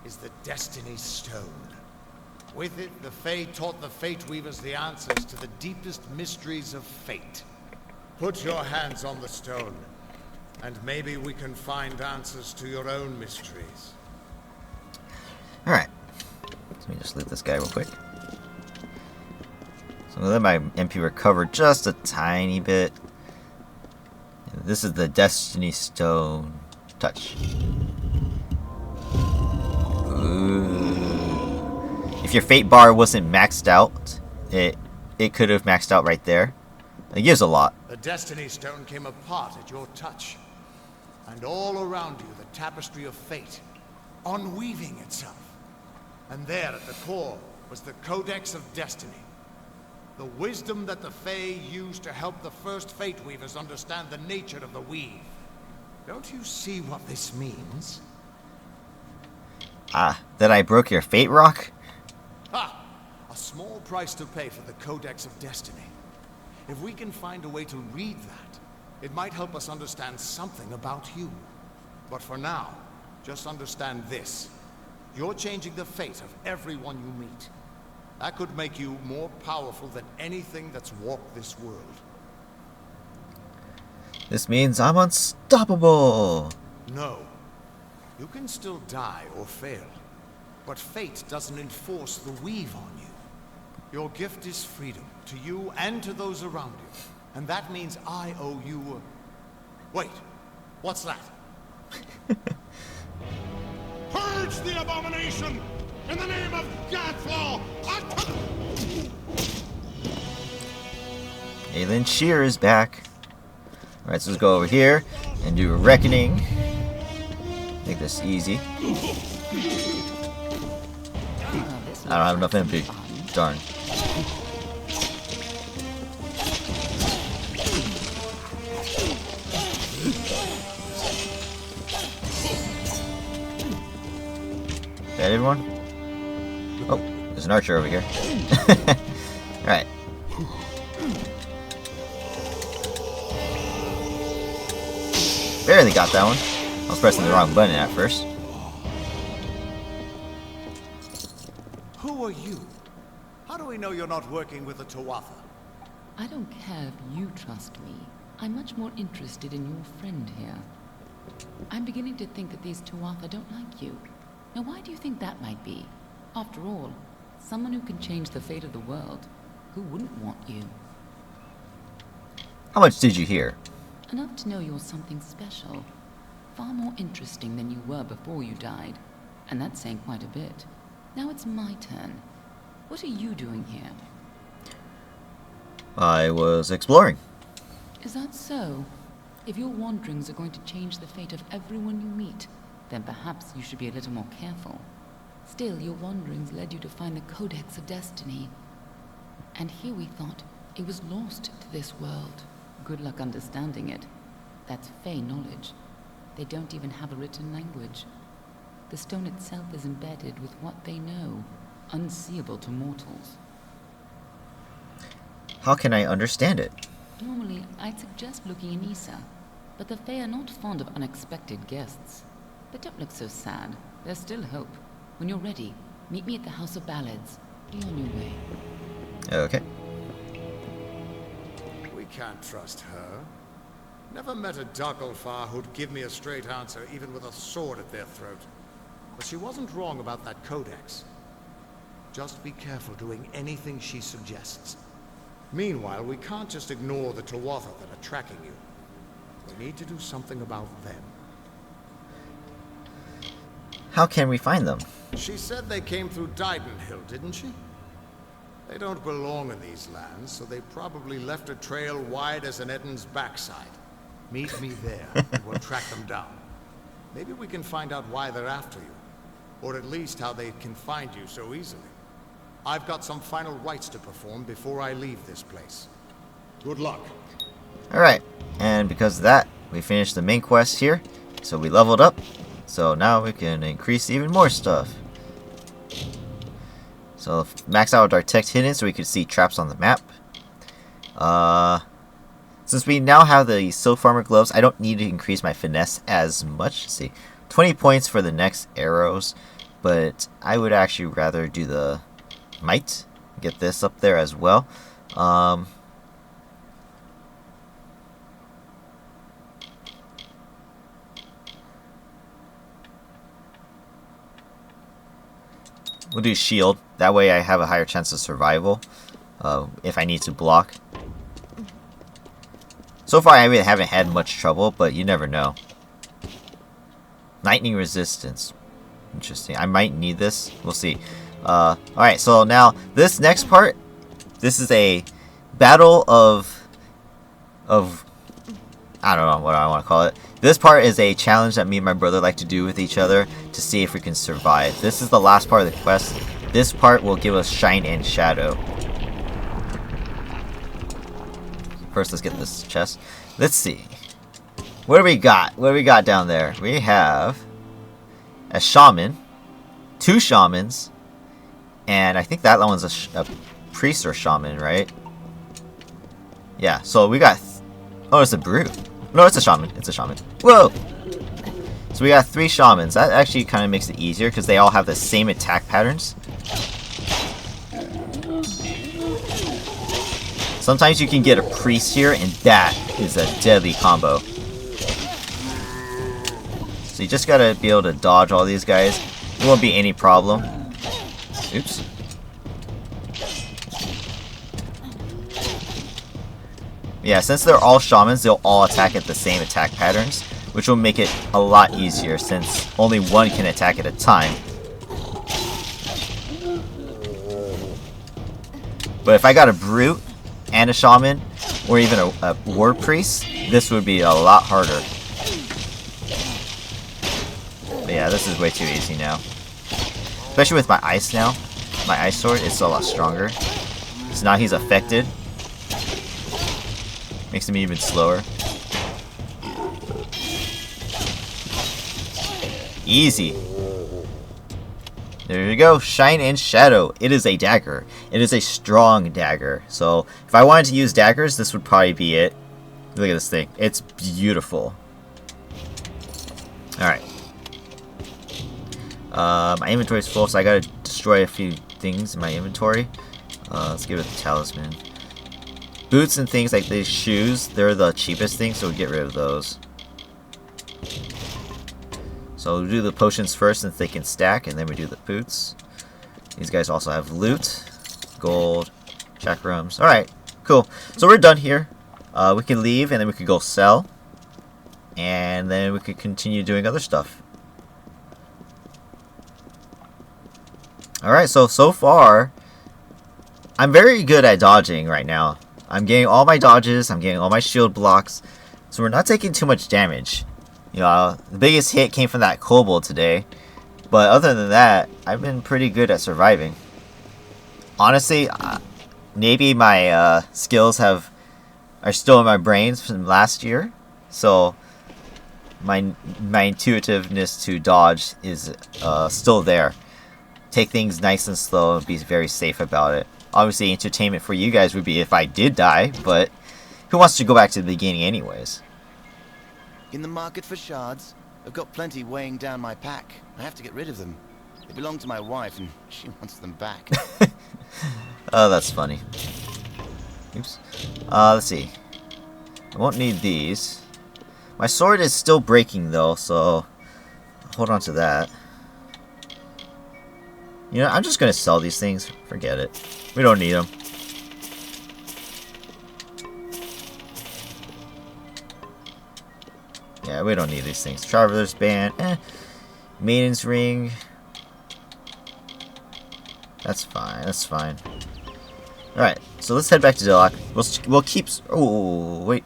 is the Destiny Stone. With it, the Fae taught the fateweavers the answers to the deepest mysteries of fate. Put your hands on the stone, and maybe we can find answers to your own mysteries. Alright. Let me just loot this guy real quick. So I'm gonna let my MP recover just a tiny bit. This is the Destiny Stone. Touch. Ooh. If your fate bar wasn't maxed out, it could have maxed out right there. It gives a lot. The Destiny Stone came apart at your touch. And all around you, the tapestry of fate, unweaving itself. And there at the core was the Codex of Destiny. The wisdom that the Fae used to help the first fateweavers understand the nature of the weave. Don't you see what this means? Ah, that I broke your fate rock? Ha! A small price to pay for the Codex of Destiny. If we can find a way to read that, it might help us understand something about you. But for now, just understand this. You're changing the fate of everyone you meet. That could make you more powerful than anything that's walked this world. This means I'm unstoppable! No. You can still die or fail. But fate doesn't enforce the weave on you. Your gift is freedom, to you and to those around you. And that means I owe you... Wait, what's that? Purge the abomination! In the name of God's law! Aelin Shear is back. Alright, so let's go over here and do a reckoning. Make this easy. I don't have enough MP. Darn. Is that everyone? Oh, there's an archer over here. Alright. Barely got that one. I was pressing the wrong button at first. Who are you? How do we know you're not working with the Tuatha? I don't care if you trust me. I'm much more interested in your friend here. I'm beginning to think that these Tuatha don't like you. Now why do you think that might be? After all, someone who can change the fate of the world. Who wouldn't want you? How much did you hear? Enough to know you're something special. Far more interesting than you were before you died. and that's saying quite a bit. Now it's my turn. What are you doing here? I was exploring. Is that so? If your wanderings are going to change the fate of everyone you meet, then perhaps you should be a little more careful. Still, your wanderings led you to find the Codex of Destiny. And here we thought it was lost to this world. Good luck understanding it. That's Fey knowledge. They don't even have a written language. The stone itself is embedded with what they know, unseeable to mortals. How can I understand it? Normally, I'd suggest looking in Issa, but the Fae are not fond of unexpected guests. But don't look so sad. There's still hope. When you're ready, meet me at the House of Ballads. Be on your way. Okay. We can't trust her. Never met a Dagolfar who'd give me a straight answer, even with a sword at their throat. But she wasn't wrong about that codex. Just be careful doing anything she suggests. Meanwhile, we can't just ignore the Tuatha that are tracking you. We need to do something about them. How can we find them? She said they came through Didenhill, didn't she? They don't belong in these lands, so they probably left a trail wide as an Ettins' backside. Meet me there, and we'll track them down. Maybe we can find out why they're after you. Or at least how they can find you so easily. I've got some final rites to perform before I leave this place. Good luck. Alright, and because of that, we finished the main quest here. So we leveled up. So now we can increase even more stuff. So max out our text hidden so we can see traps on the map. Since we now have the Silk Farmer gloves, I don't need to increase my finesse as much. Let's see, 20 points for the next arrows, but I would actually rather do the might. Get this up there as well. We'll do shield. That way I have a higher chance of survival if I need to block. So far I really haven't had much trouble, but you never know. Lightning resistance. Interesting. I might need this. We'll see. Alright, so now this next part, this is a battle of I don't know what I want to call it. This part is a challenge that me and my brother like to do with each other to see if we can survive. This is the last part of the quest. This part will give us Shine and Shadow. First, let's get this chest. Let's see. What do we got? What do we got down there? We have a shaman, 2 shamans, and I think that one's a priest or shaman, right? Yeah, so we got... oh, it's a brute. No, it's a shaman. It's a shaman. Whoa! So we got 3 shamans. That actually kind of makes it easier because they all have the same attack patterns. Sometimes you can get a priest here, and that is a deadly combo. So you just gotta be able to dodge all these guys. It won't be any problem. Oops. Yeah, since they're all shamans, they'll all attack at the same attack patterns, which will make it a lot easier since only one can attack at a time. But if I got a brute and a shaman, or even a war priest, this would be a lot harder. But yeah, this is way too easy now. Especially with my ice now. My ice sword is a lot stronger. So now he's affected. Makes him even slower. Easy. There you go. Shine and Shadow. It is a dagger. It is a strong dagger. So if I wanted to use daggers, this would probably be it. Look at this thing. It's beautiful. Alright. My inventory is full, so I gotta destroy a few things in my inventory. Let's give it the talisman. Boots and things like these shoes, they're the cheapest things, so we'll get rid of those. So we'll do the potions first since they can stack, and then we do the boots. These guys also have loot, gold, chakrams. Alright, cool. So we're done here. We can leave, and then we could go sell. And then we could continue doing other stuff. Alright, so far, I'm very good at dodging right now. I'm getting all my dodges, I'm getting all my shield blocks, so we're not taking too much damage. You know, the biggest hit came from that kobold today, but other than that, I've been pretty good at surviving. Honestly, maybe my skills are still in my brains from last year, so my intuitiveness to dodge is still there. Take things nice and slow and be very safe about it. Obviously, entertainment for you guys would be if I did die, but who wants to go back to the beginning anyways? In the market for shards, I've got plenty weighing down my pack. I have to get rid of them. They belong to my wife, and she wants them back. Oh, that's funny. Oops. Let's see. I won't need these. My sword is still breaking, though, so hold on to that. You know, I'm just gonna sell these things. Forget it. We don't need them. Yeah, we don't need these things. Traveler's Band, Maiden's Ring. That's fine, that's fine. Alright, so let's head back to Dellach. We'll keep... Oh, wait.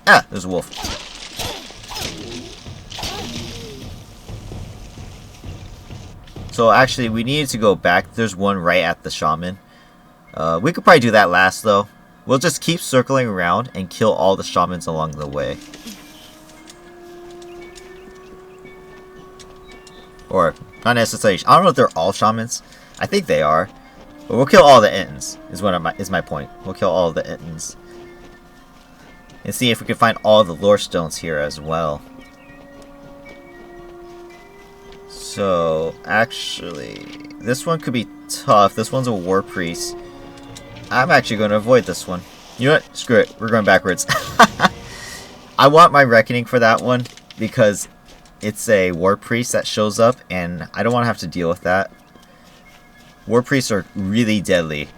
Ah, there's a wolf. So actually, we needed to go back. There's one right at the shaman. We could probably do that last, though. We'll just keep circling around and kill all the shamans along the way. Or, not necessarily. I don't know if they're all shamans. I think they are. But we'll kill all the Ettins, is my point. We'll kill all the Ettins. And see if we can find all the lore stones here as well. So, actually, this one could be tough. This one's a war priest. I'm actually going to avoid this one. You know what? Screw it. We're going backwards. I want my reckoning for that one because it's a war priest that shows up, and I don't want to have to deal with that. War priests are really deadly.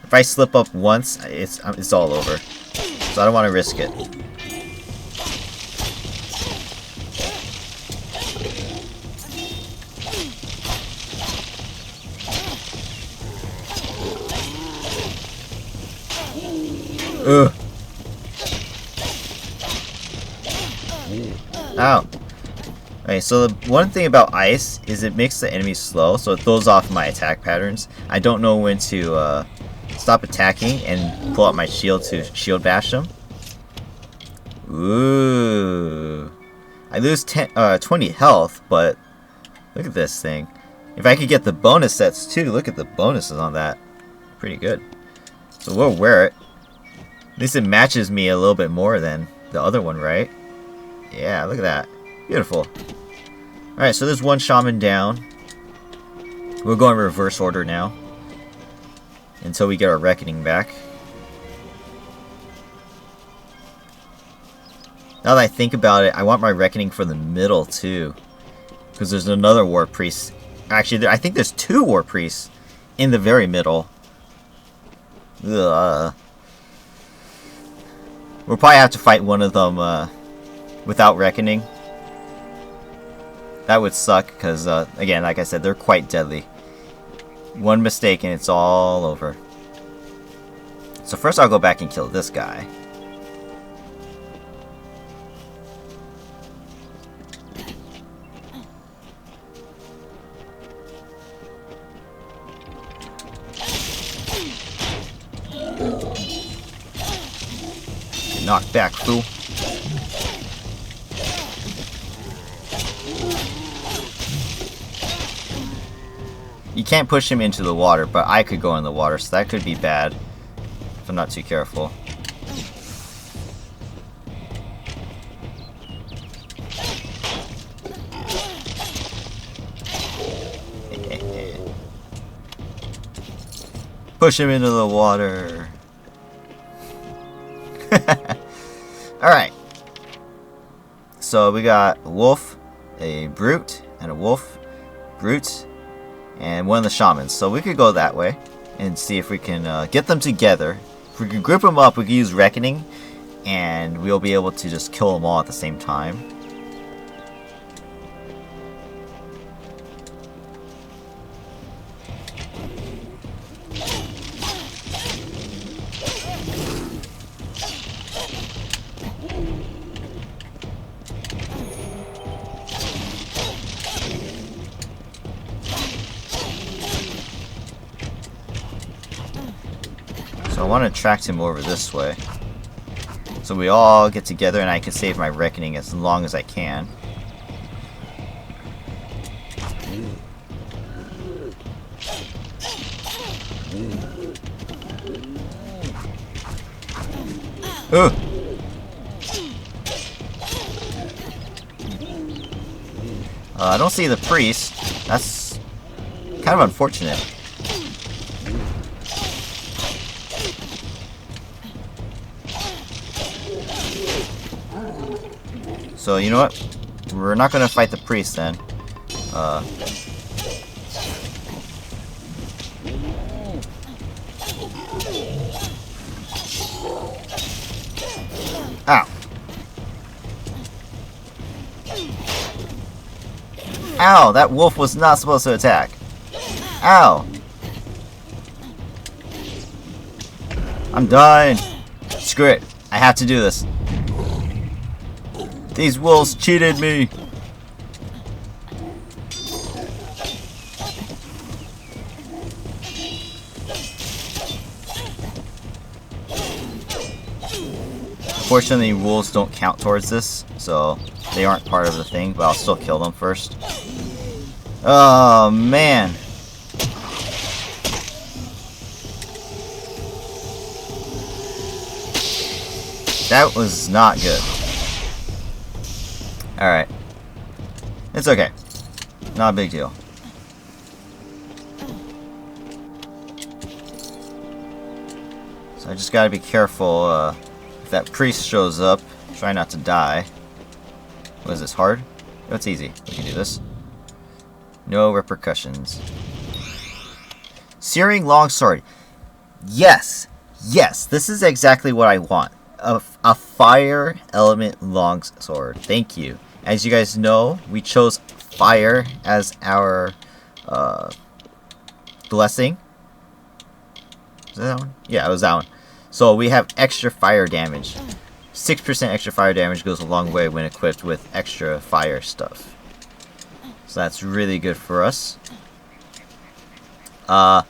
If I slip up once, it's all over. So I don't want to risk it. Ugh. Ow. Okay, so the one thing about ice is it makes the enemies slow, so it throws off my attack patterns. I don't know when to stop attacking and pull out my shield to shield bash them. Ooh. I lose 20 health, but look at this thing. If I could get the bonus sets too, look at the bonuses on that. Pretty good. So we'll wear it. At least it matches me a little bit more than the other one, right? Yeah, look at that. Beautiful. Alright, so there's one shaman down. We'll go in reverse order now. Until we get our reckoning back. Now that I think about it, I want my reckoning for the middle too. Because there's another war priest. Actually, I think there's two war priests in the very middle. Ugh. We'll probably have to fight one of them without reckoning. That would suck because, again, like I said, they're quite deadly. One mistake and it's all over. So first I'll go back and kill this guy. Knock back, fool. You can't push him into the water, but I could go in the water, so that could be bad if I'm not too careful. Push him into the water. Alright. So we got a wolf, a brute, and a wolf, brute, and one of the shamans. So we could go that way and see if we can get them together. If we can group them up, we can use reckoning, and we'll be able to just kill them all at the same time. So I want to attract him over this way. So we all get together and I can save my reckoning as long as I can. Ooh. I don't see the priest. That's kind of unfortunate. So, you know what? We're not going to fight the priest then. Ow. Ow, that wolf was not supposed to attack. Ow. I'm dying. Screw it. I have to do this. These wolves cheated me. Unfortunately, wolves don't count towards this, so they aren't part of the thing, but I'll still kill them first. Oh, man. That was not good. Alright. It's okay. Not a big deal. So I just gotta be careful, if that priest shows up, try not to die. What is this, hard? Oh, it's easy. We can do this. No repercussions. Searing longsword. Yes! Yes! This is exactly what I want. A fire element longsword. Thank you. As you guys know, we chose fire as our blessing. Is that one? Yeah, it was that one. So we have extra fire damage. 6% extra fire damage goes a long way when equipped with extra fire stuff. So that's really good for us. I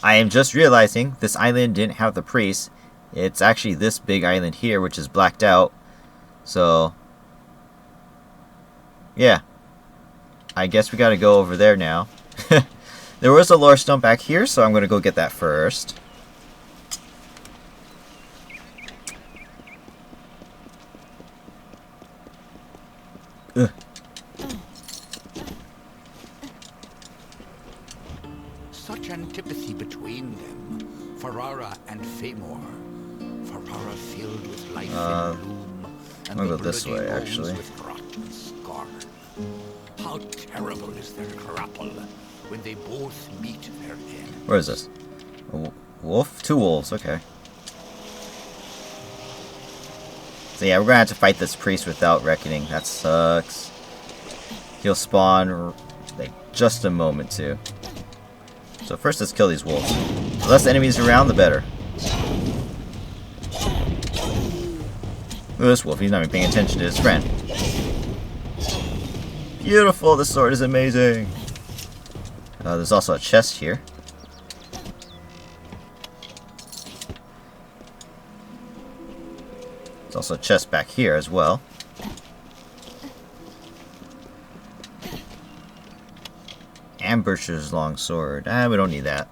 am just realizing this island didn't have the priest. It's actually this big island here, which is blacked out. So, yeah. I guess we gotta go over there now. There was a lore stone back here, so I'm gonna go get that first. Ugh. Such antipathy between them, Ferrara and Famor. Ferrara filled with life and bloom, and I'll the go this bloody way, bones actually. with rot and scar. How terrible is their grapple when they both meet their end. Where is this? A wolf? 2 wolves, okay. So yeah, we're gonna have to fight this priest without reckoning. That sucks. He'll spawn like just a moment too. So first let's kill these wolves. The less enemies around, the better. Look at this wolf, he's not even paying attention to his friend. Beautiful, this sword is amazing. There's also a chest here. There's also a chest back here as well. Ambusher's long sword. We don't need that.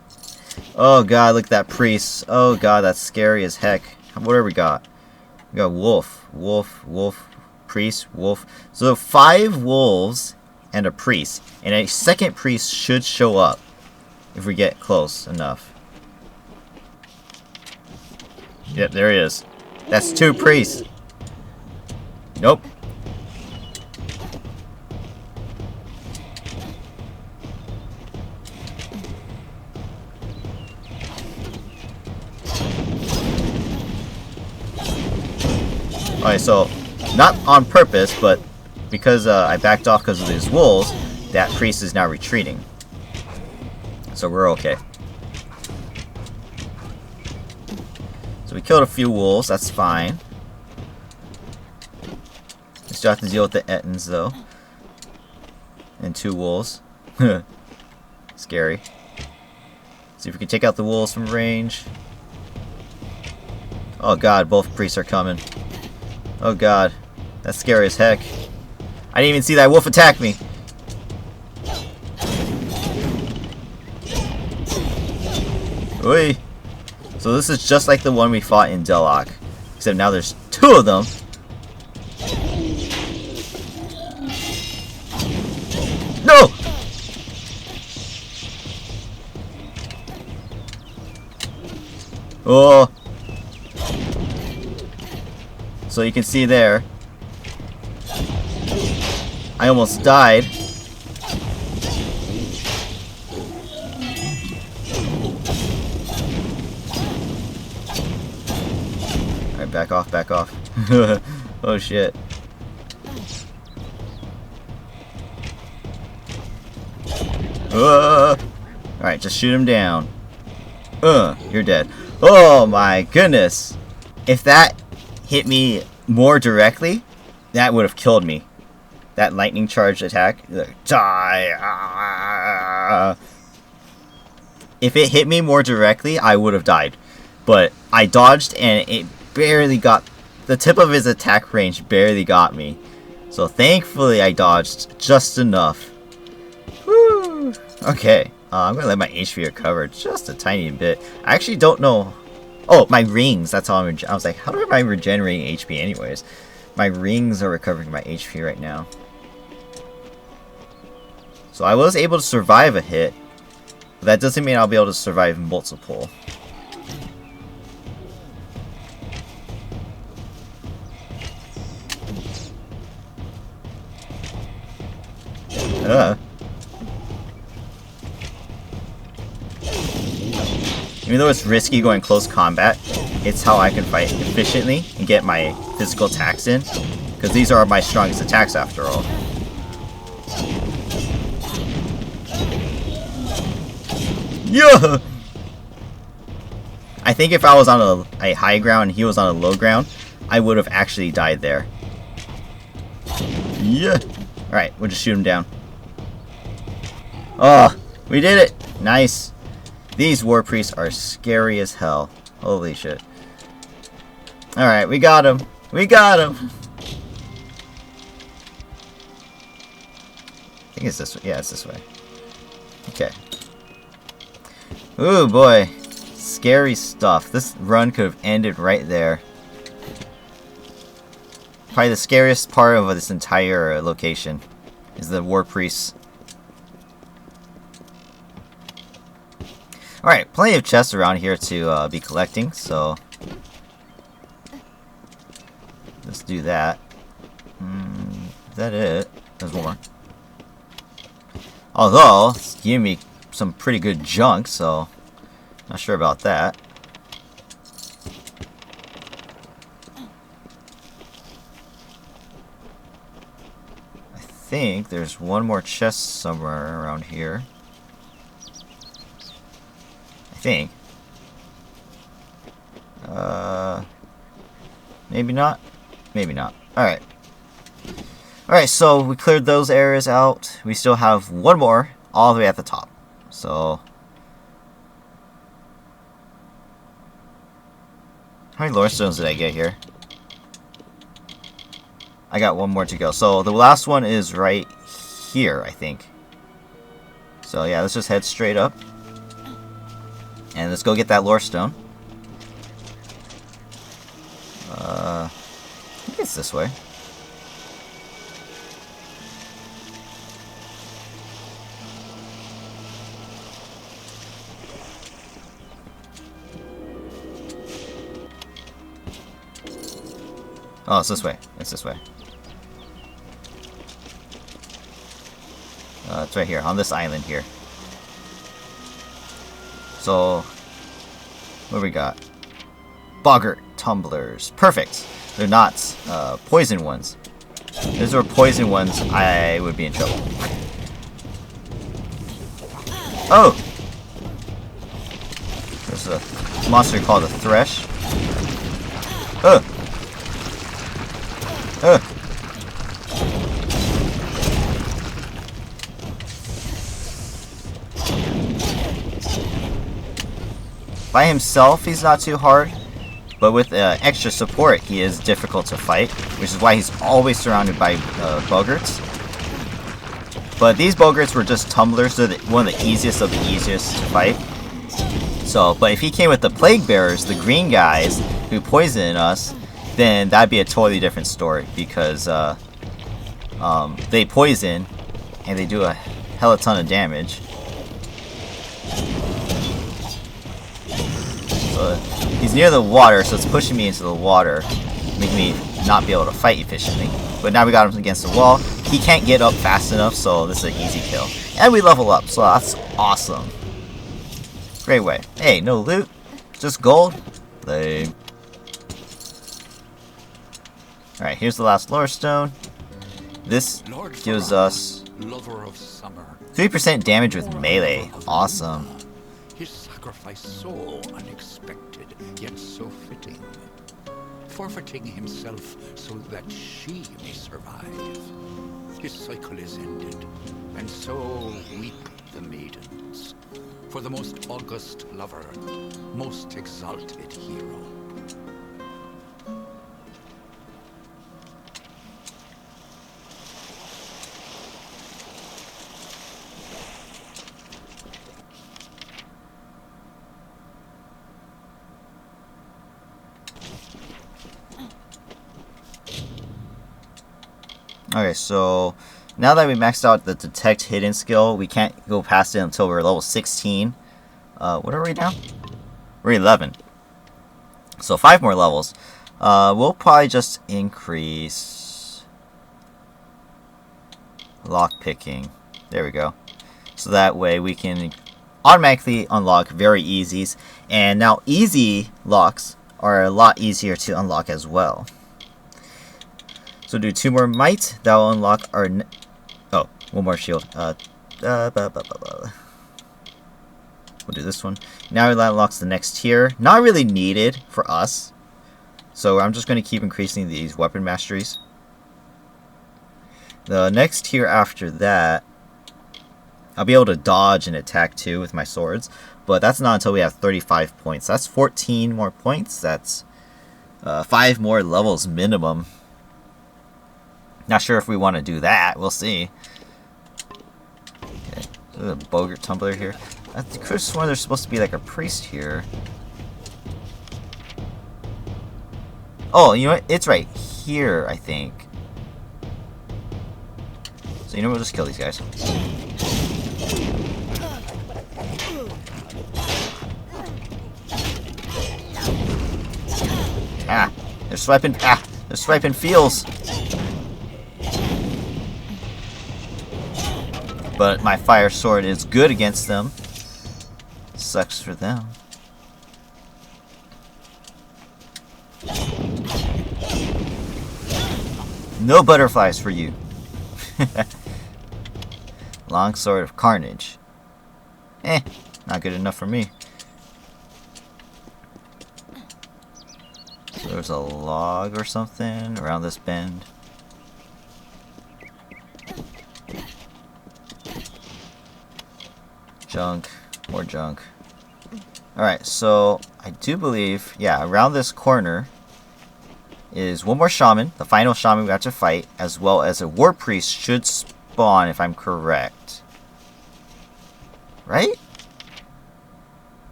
Oh god, look at that priest. Oh god, that's scary as heck. What do we got? We got wolf, wolf, wolf, priest, wolf. So 5 wolves and a priest. And a second priest should show up if we get close enough. Yep, there he is. That's 2 priests. Nope. Alright, so, not on purpose, but because I backed off because of these wolves, that priest is now retreating. So we're okay. So we killed a few wolves, that's fine. We still have to deal with the Ettins, though. And 2 wolves. Scary. See if we can take out the wolves from range. Oh god, both priests are coming. Oh god. That's scary as heck. I didn't even see that wolf attack me. Oi. So this is just like the one we fought in Dellach. Except now there's two of them. No! Oh. So you can see there. I almost died. Alright, back off, back off. Oh shit. Alright, just shoot him down. You're dead. Oh my goodness. If that hit me more directly, that would have killed me. That lightning charge attack. Die! If it hit me more directly, I would have died. But I dodged and it barely got... The tip of his attack range barely got me. So thankfully I dodged just enough. Woo! Okay. I'm going to let my HP recover just a tiny bit. I actually don't know... Oh, my rings. That's how I was like, how am I regenerating HP anyways? My rings are recovering my HP right now. So I was able to survive a hit. But that doesn't mean I'll be able to survive multiple. Even though it's risky going close combat, it's how I can fight efficiently and get my physical attacks in. Because these are my strongest attacks after all. Yeah! I think if I was on a high ground and he was on a low ground, I would have actually died there. Yeah! Alright, we'll just shoot him down. Oh, we did it! Nice. These war priests are scary as hell. Holy shit. Alright, we got him. We got him! I think it's this way. Yeah, it's this way. Okay. Ooh, boy. Scary stuff. This run could have ended right there. Probably the scariest part of this entire location is the war priests. Alright, plenty of chests around here to be collecting, so let's do that. Is that it? There's more. Although, it's giving me some pretty good junk, so not sure about that. I think there's one more chest somewhere around here. I think. Maybe not. Maybe not. Alright. Alright, so we cleared those areas out. We still have one more all the way at the top. So how many lore stones did I get here? I got one more to go. So the last one is right here, I think. So yeah, let's just head straight up. And let's go get that lore stone. I think it's this way. Oh, it's this way. It's this way. It's right here, on this island here. So, what do we got? Boggart tumblers. Perfect. They're not poison ones. If these were poison ones, I would be in trouble. Oh! There's a monster called a thresh. By himself, he's not too hard. But with extra support, he is difficult to fight, which is why he's always surrounded by boggarts. But these boggarts were just tumblers, so they're one of the easiest of the easiest to fight. So, but if he came with the plague bearers, the green guys who poison us, then that'd be a totally different story, because they poison and they do a hell of a ton of damage. So he's near the water, so it's pushing me into the water, making me not be able to fight efficiently. But now we got him against the wall. He can't get up fast enough, so this is an easy kill. And we level up, so that's awesome. Great way. Hey, no loot, just gold. Lame. Alright, here's the last lore stone. This gives us 3% damage with melee. Awesome. His sacrifice so unexpected, yet so fitting. Forfeiting himself so that she may survive. His cycle is ended, and so weep the maidens. For the most august lover, most exalted hero. Okay, so now that we maxed out the detect hidden skill, we can't go past it until we're level 16. What are we now? We're 11. So 5 more levels. We'll probably just increase lock picking. There we go. So that way we can automatically unlock very easies. And now easy locks are a lot easier to unlock as well. So do 2 more might. That will unlock our... Oh, 1 more shield. We'll do this one. Now that unlocks the next tier. Not really needed for us. So I'm just going to keep increasing these weapon masteries. The next tier after that, I'll be able to dodge and attack too with my swords. But that's not until we have 35 points. That's 14 more points. That's 5 more levels minimum. Not sure if we want to do that. We'll see. Okay, there's a boggart tumbler here. I could have sworn there's supposed to be like a priest here. Oh, you know what? It's right here, I think. So you know what? We'll just kill these guys. Ah, they're swiping. Ah, they're swiping fields. But my fire sword is good against them. Sucks for them. No butterflies for you. Long sword of carnage. Not good enough for me. So there's a log or something around this bend. Junk, more junk. Alright, so I do believe, yeah, around this corner is 1 more shaman, the final shaman we have to fight, as well as a war priest should spawn if I'm correct. Right?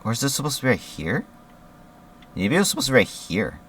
Or is this supposed to be right here? Maybe it was supposed to be right here.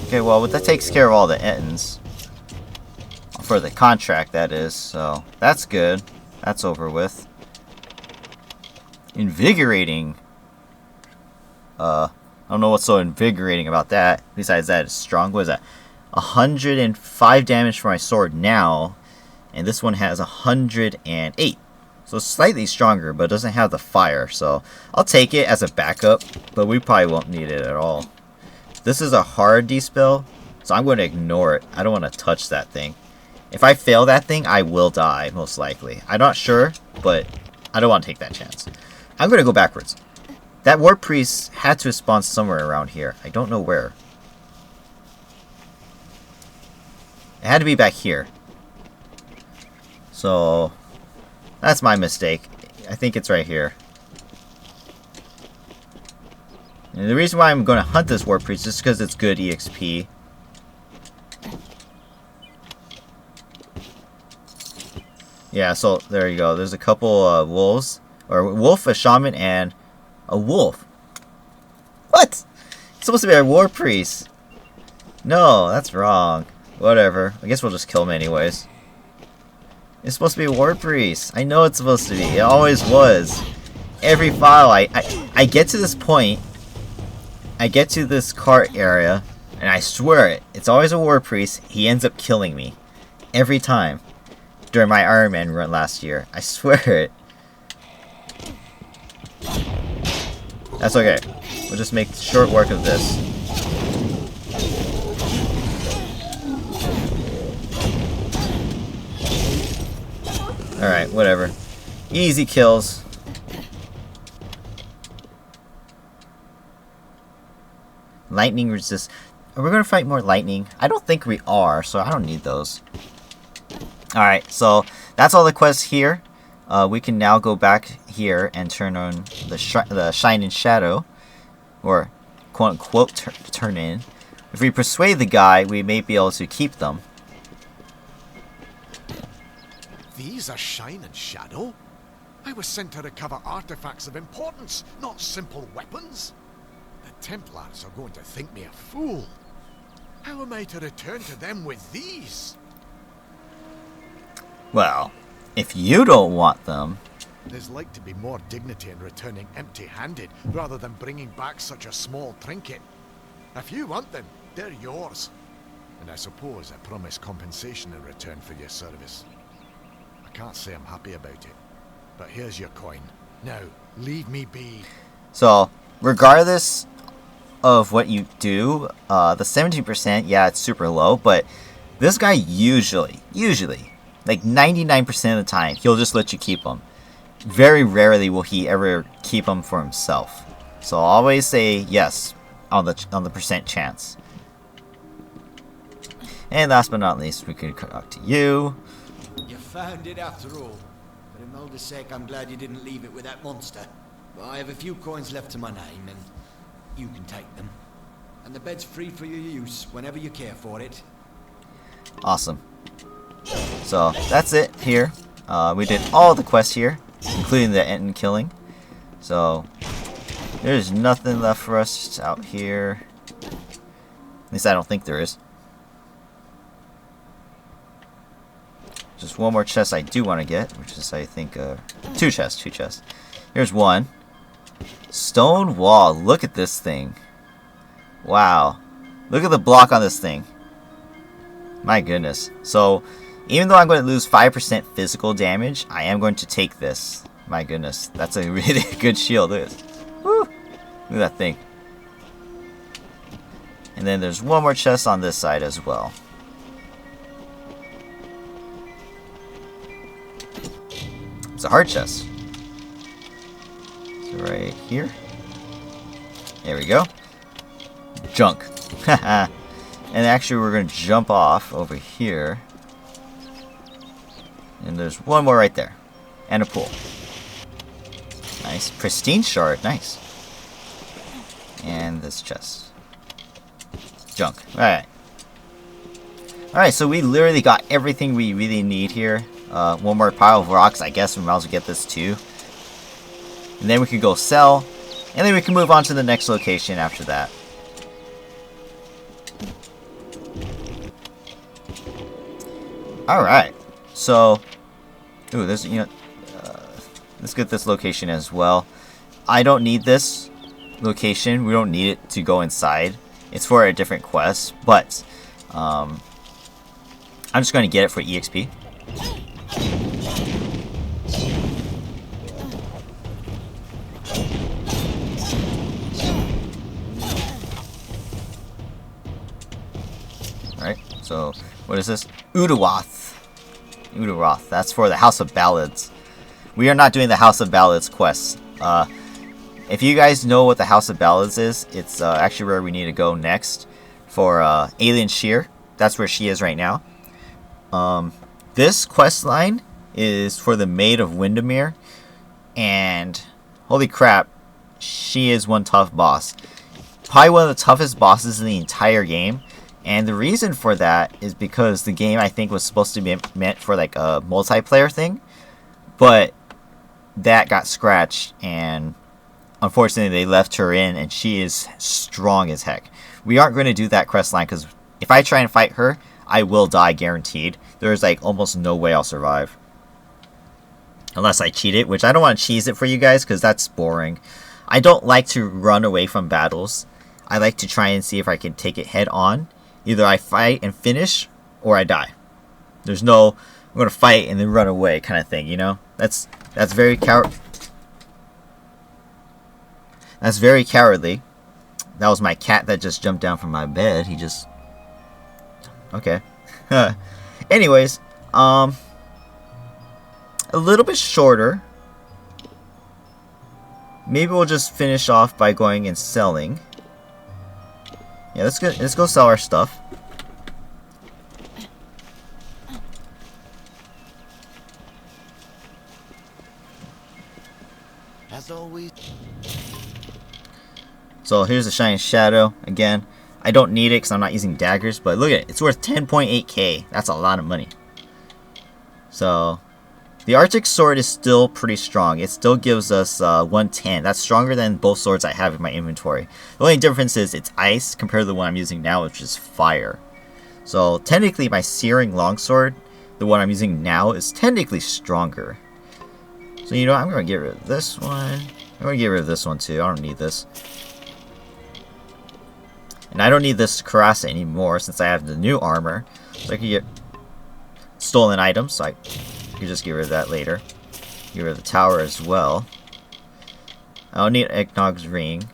Okay, well, that takes care of all the Ettins. For the contract, that is. So, that's good. That's over with. Invigorating. I don't know what's so invigorating about that. Besides that, it's strong. What is that? 105 damage for my sword now, and this one has 108. So it's slightly stronger, but it doesn't have the fire, so I'll take it as a backup, but we probably won't need it at all. This is a hard dispel, so I'm going to ignore it. I don't want to touch that thing. If I fail that thing, I will die, most likely. I'm not sure, but I don't want to take that chance. I'm going to go backwards. That War Priest had to spawn somewhere around here. I don't know where. It had to be back here. So, that's my mistake. I think it's right here. And the reason why I'm going to hunt this War Priest is because it's good EXP. Yeah, so there you go. There's a couple wolves. Or a wolf, a shaman, and a wolf. What? It's supposed to be a War Priest. No, that's wrong. Whatever. I guess we'll just kill him anyways. It's supposed to be a War Priest. I know it's supposed to be. It always was. Every file, I get to this point. I get to this cart area, and I swear it. It's always a War Priest. He ends up killing me. Every time. During my Ironman run last year. I swear it. That's okay. We'll just make short work of this. Alright, whatever. Easy kills. Lightning resist. Are we gonna fight more lightning? I don't think we are, so I don't need those. Alright, so that's all the quests here. We can now go back here and turn on the Shine and Shadow, or quote-unquote turn in. If we persuade the guy, we may be able to keep them. These are Shine and Shadow? I was sent to recover artifacts of importance, not simple weapons. The Templars are going to think me a fool. How am I to return to them with these? Well, if you don't want them... There's like to be more dignity in returning empty-handed, rather than bringing back such a small trinket. If you want them, they're yours. And I suppose I promise compensation in return for your service. I can't say I'm happy about it, but here's your coin. Now, leave me be. So, regardless of what you do, the 17%, yeah, it's super low, but this guy usually, like 99% of the time, he'll just let you keep them. Very rarely will he ever keep them for himself. So I'll always say yes on the percent chance. And last but not least, we can talk to you. You found it after all. For Imelda's sake, I'm glad you didn't leave it with that monster. But I have a few coins left to my name, and you can take them. And the bed's free for your use whenever you care for it. Awesome. So that's it here. We did all the quests here, including the Ettin killing. So there's nothing left for us out here. At least I don't think there is. Just one more chest I do want to get, which is I think two chests. Here's one. Stone wall. Look at this thing. Wow. Look at the block on this thing. My goodness. So even though I'm going to lose 5% physical damage, I am going to take this. My goodness. That's a really good shield. Look at this. Woo! Look at that thing. And then there's one more chest on this side as well. It's a hard chest. So right here. There we go. Junk. Haha. And actually we're going to jump off over here. And there's one more right there. And a pool. Nice. Pristine shard. Nice. And this chest. Junk. Alright. Alright, so we literally got everything we really need here. One more pile of rocks. I guess we might as well get this too. And then we can go sell. And then we can move on to the next location after that. Alright. So, ooh, there's, let's get this location as well. I don't need this location. We don't need it to go inside. It's for a different quest. But, I'm just going to get it for EXP. Alright, so what is this? Udawath. Udawath. That's for the House of Ballads. We are not doing the House of Ballads quest. If you guys know what the House of Ballads is, it's actually where we need to go next for Alien Shear. That's where she is right now. This quest line is for the Maid of Windermere, and holy crap, she is one tough boss. Probably one of the toughest bosses in the entire game. And the reason for that is because the game, I think, was supposed to be meant for like a multiplayer thing, but that got scratched, and unfortunately they left her in, and she is strong as heck. We aren't going to do that quest line because if I try and fight her, I will die guaranteed. There's like almost no way I'll survive. Unless I cheat it, which I don't want to cheese it for you guys because that's boring. I don't like to run away from battles. I like to try and see if I can take it head on. Either I fight and finish, or I die. There's no, I'm going to fight and then run away kind of thing, you know? That's very That's very cowardly. That was my cat that just jumped down from my bed. He just... Okay. Anyways, a little bit shorter. Maybe we'll just finish off by going and selling. Yeah, let's go sell our stuff. As always. So here's the Shining Shadow again. I don't need it because I'm not using daggers, but look at it. It's worth 10.8k. That's a lot of money. So the Arctic Sword is still pretty strong. It still gives us 110. That's stronger than both swords I have in my inventory. The only difference is it's ice compared to the one I'm using now, which is fire. So technically my Searing Longsword, the one I'm using now, is technically stronger. So you know, I'm going to get rid of this one. I'm going to get rid of this one too. I don't need this. And I don't need this Karasa anymore since I have the new armor. So I can get stolen items, so I can just get rid of that later. Get rid of the tower as well. I don't need Egnog's ring.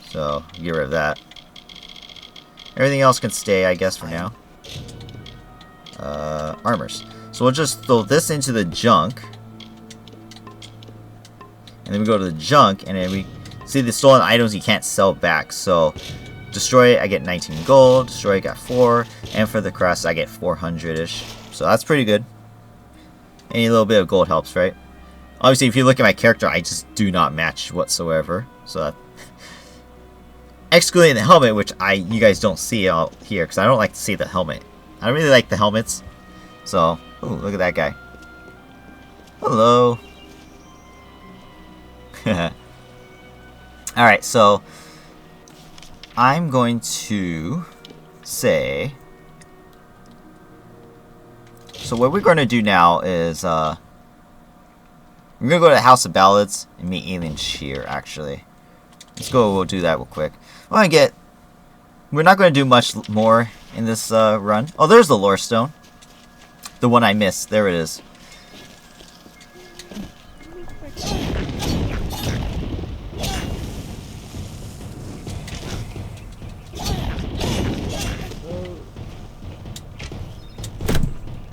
So, get rid of that. Everything else can stay, I guess, for now. Armors. So we'll just throw this into the junk. And then we go to the junk, and then we see the stolen items you can't sell back. So, destroy it, I get 19 gold. Destroy it, got 4. And for the crest, I get 400-ish. So that's pretty good. Any little bit of gold helps, right? Obviously, if you look at my character, I just do not match whatsoever. So that... excluding the helmet, which you guys don't see out here, because I don't like to see the helmet. I don't really like the helmets. So, ooh, look at that guy. Hello. Alright, so I'm going to say... So what we're going to do now is, we're going to go to the House of Ballads and meet Alien Shear, actually. Let's go, we'll do that real quick. We're not going to do much more in this run. Oh, there's the Lore Stone. The one I missed. There it is.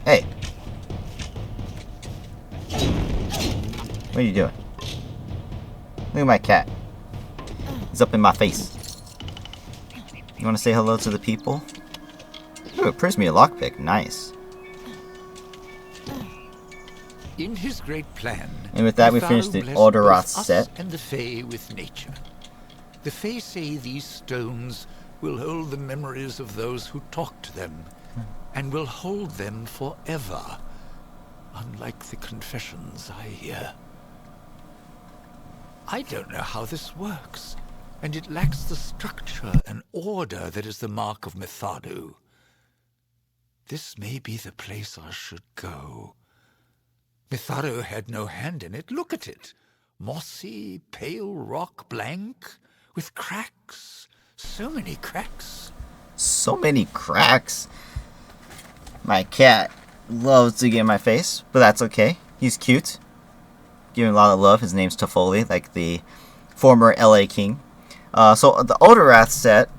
Hey. What are you doing? Look at my cat. He's up in my face. You want to say hello to the people? Ooh, it proves me a lockpick. Nice. In his great plan, And with that, we finished the Alderoth set. And the Fae with nature. The Fae say these stones will hold the memories of those who talked to them, and will hold them forever, unlike the confessions I hear. I don't know how this works, and it lacks the structure and order that is the mark of Methadu. This may be the place I should go. Methadu had no hand in it. Look at it. Mossy, pale rock, blank, with cracks. So many cracks. so many cracks. My cat loves to get in my face, but that's okay. He's cute. Giving a lot of love. His name's Toffoli, like the former LA King. So the Wrath set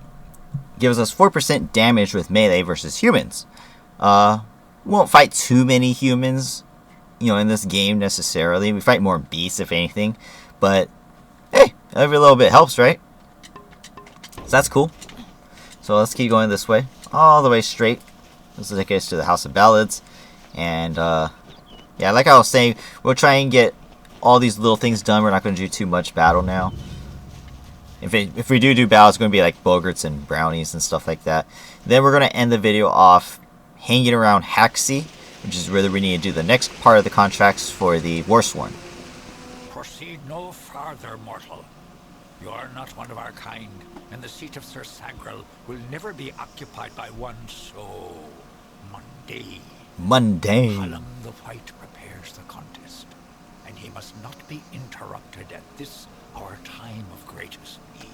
gives us 4% damage with melee versus humans. We won't fight too many humans, in this game necessarily. We fight more beasts, if anything. But, hey, every little bit helps, right? So that's cool. So let's keep going this way. All the way straight. This will take us to the House of Ballads. And, yeah, like I was saying, we'll try and get all these little things done. We're not going to do too much battle now. If we do battle, it's going to be like bogarts and brownies and stuff like that. Then we're going to end the video off hanging around Haxi, which is where we need to do the next part of the contracts for the Warsworn. Proceed no farther, mortal. You are not one of our kind, and the seat of Sir Sagril will never be occupied by one so mundane. Mundane. the White prepares the contest, and he must not be interrupted at this our time of greatest need.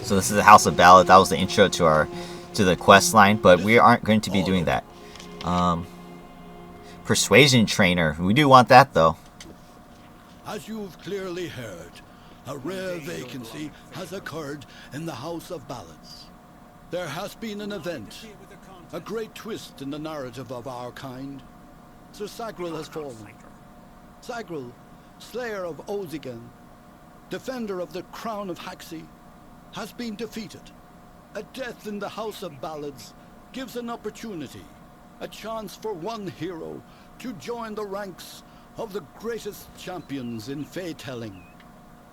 So this is the House of Ballad. That was the intro to the quest line, but we aren't going to be doing that. Persuasion Trainer. We do want that though. As you've clearly heard, a rare vacancy has occurred in the House of Ballads. There has been an event, a great twist in the narrative of our kind. Sir Sagril has fallen. Sagril, slayer of Ozigan, defender of the crown of Haxi, has been defeated. A death in the House of Ballads gives an opportunity, a chance for one hero to join the ranks of the greatest champions in fey-telling.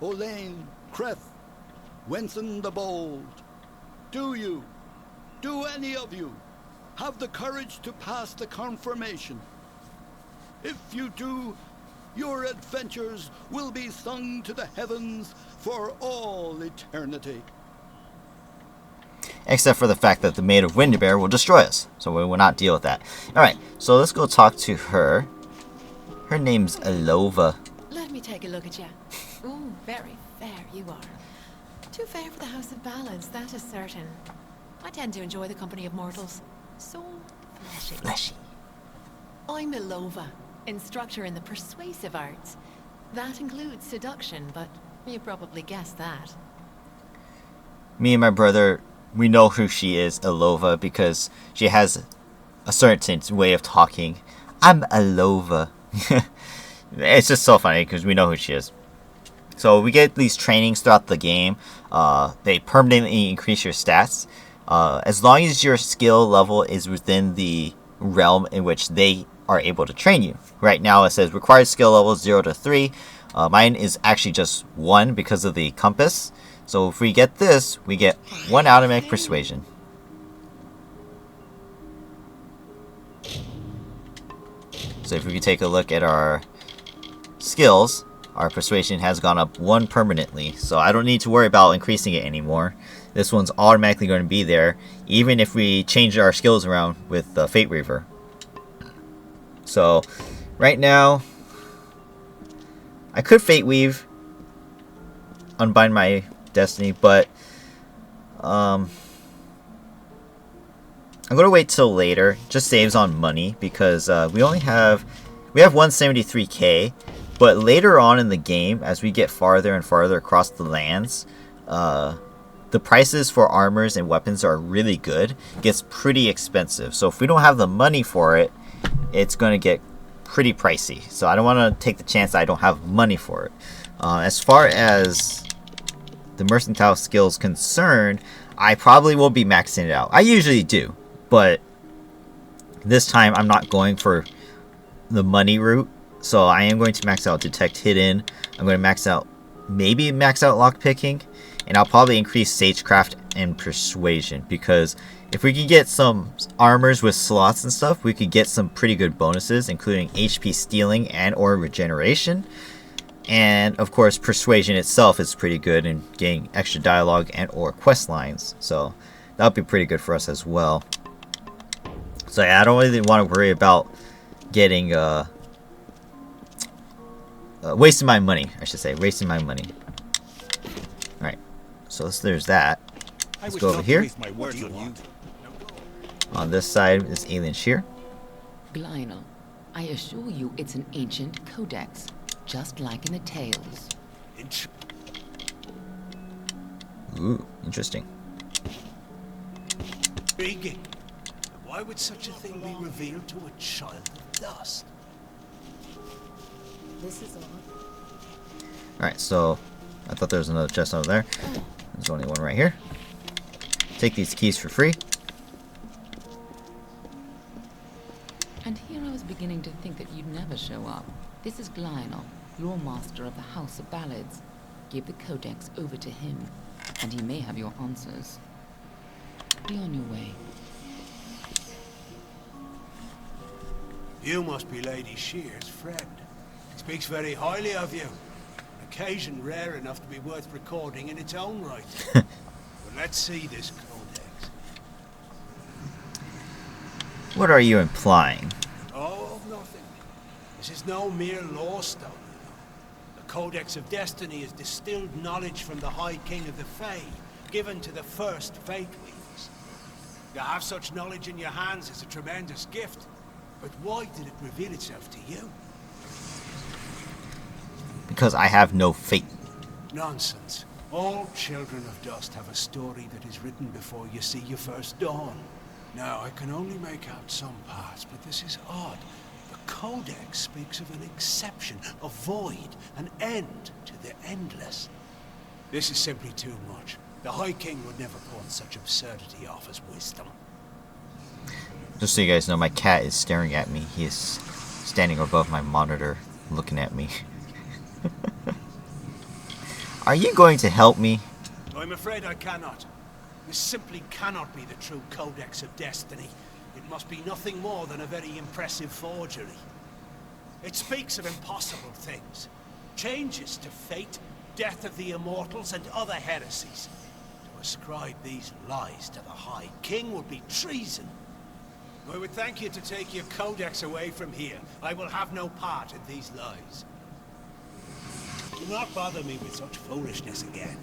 Olain, Kreth, Wenson the Bold. Do any of you, have the courage to pass the confirmation? If you do, your adventures will be sung to the heavens for all eternity. Except for the fact that the Maid of Windermere will destroy us. So we will not deal with that. Alright, so let's go talk to her. Her name's Alova. Let me take a look at you. Ooh, very fair you are. Too fair for the House of Ballads, that is certain. I tend to enjoy the company of mortals. So fleshy. I'm Alova, instructor in the persuasive arts. That includes seduction, but you probably guessed that. Me and my brother, we know who she is, Alova, because she has a certain way of talking. I'm Alova. It's just so funny because we know who she is. So we get these trainings throughout the game. They permanently increase your stats. As long as your skill level is within the realm in which they are able to train you. Right now it says required skill level 0 to 3. Mine is actually just 1 because of the compass. So if we get this, we get 1 automatic persuasion. So if we can take a look at our skills, our persuasion has gone up 1 permanently. So I don't need to worry about increasing it anymore. This one's automatically going to be there, even if we change our skills around with the fateweaver. So right now, I could fateweave, unbind my destiny, but I'm gonna wait till later. Just saves on money because we have 173k, but later on in the game, as we get farther and farther across the lands, the prices for armors and weapons are really good. It gets pretty expensive, so if we don't have the money for it, it's gonna get pretty pricey. So I don't want to take the chance that I don't have money for it. As far as the mercantile skills concerned, I probably will be maxing it out. I usually do, but this time I'm not going for the money route. So I am going to max out detect hidden. I'm going to maybe max out lockpicking, and I'll probably increase sagecraft and persuasion, because if we can get some armors with slots and stuff, we could get some pretty good bonuses, including HP stealing and or regeneration. And of course, persuasion itself is pretty good in getting extra dialogue and or quest lines. So that'll be pretty good for us as well. So yeah, I don't really want to worry about getting wasting my money. I should say wasting my money. All right, so there's that. Let's go over here. On this side is Alien Shear. Glynel, I assure you it's an ancient codex, just like in the tales. Ooh, interesting. Intriguing. Why would such a thing be revealed to a child of dust? This is odd. Alright, so I thought there was another chest over there. There's only one right here. Take these keys for free. And here I was beginning to think that you'd never show up. This is Glynel, your master of the House of Ballads. Give the codex over to him, and he may have your answers. Be on your way. You must be Lady Shear's friend. Speaks very highly of you. An occasion rare enough to be worth recording in its own right. But let's see this codex. What are you implying? Oh, nothing. This is no mere law stone. The Codex of Destiny is distilled knowledge from the High King of the Fae, given to the first fateweavers. To have such knowledge in your hands is a tremendous gift. But why did it reveal itself to you? Because I have no fate. Nonsense. All children of dust have a story that is written before you see your first dawn. Now, I can only make out some parts, but this is odd. The Codex speaks of an exception, a void, an end to the endless. This is simply too much. The High King would never pawn such absurdity off as wisdom. Just so you guys know, my cat is staring at me. He is standing above my monitor, looking at me. Are you going to help me? I'm afraid I cannot. This simply cannot be the true Codex of Destiny. It must be nothing more than a very impressive forgery. It speaks of impossible things. Changes to fate, death of the immortals, and other heresies. To ascribe these lies to the High King would be treason. I would thank you to take your Codex away from here. I will have no part in these lies. Do not bother me with such foolishness again.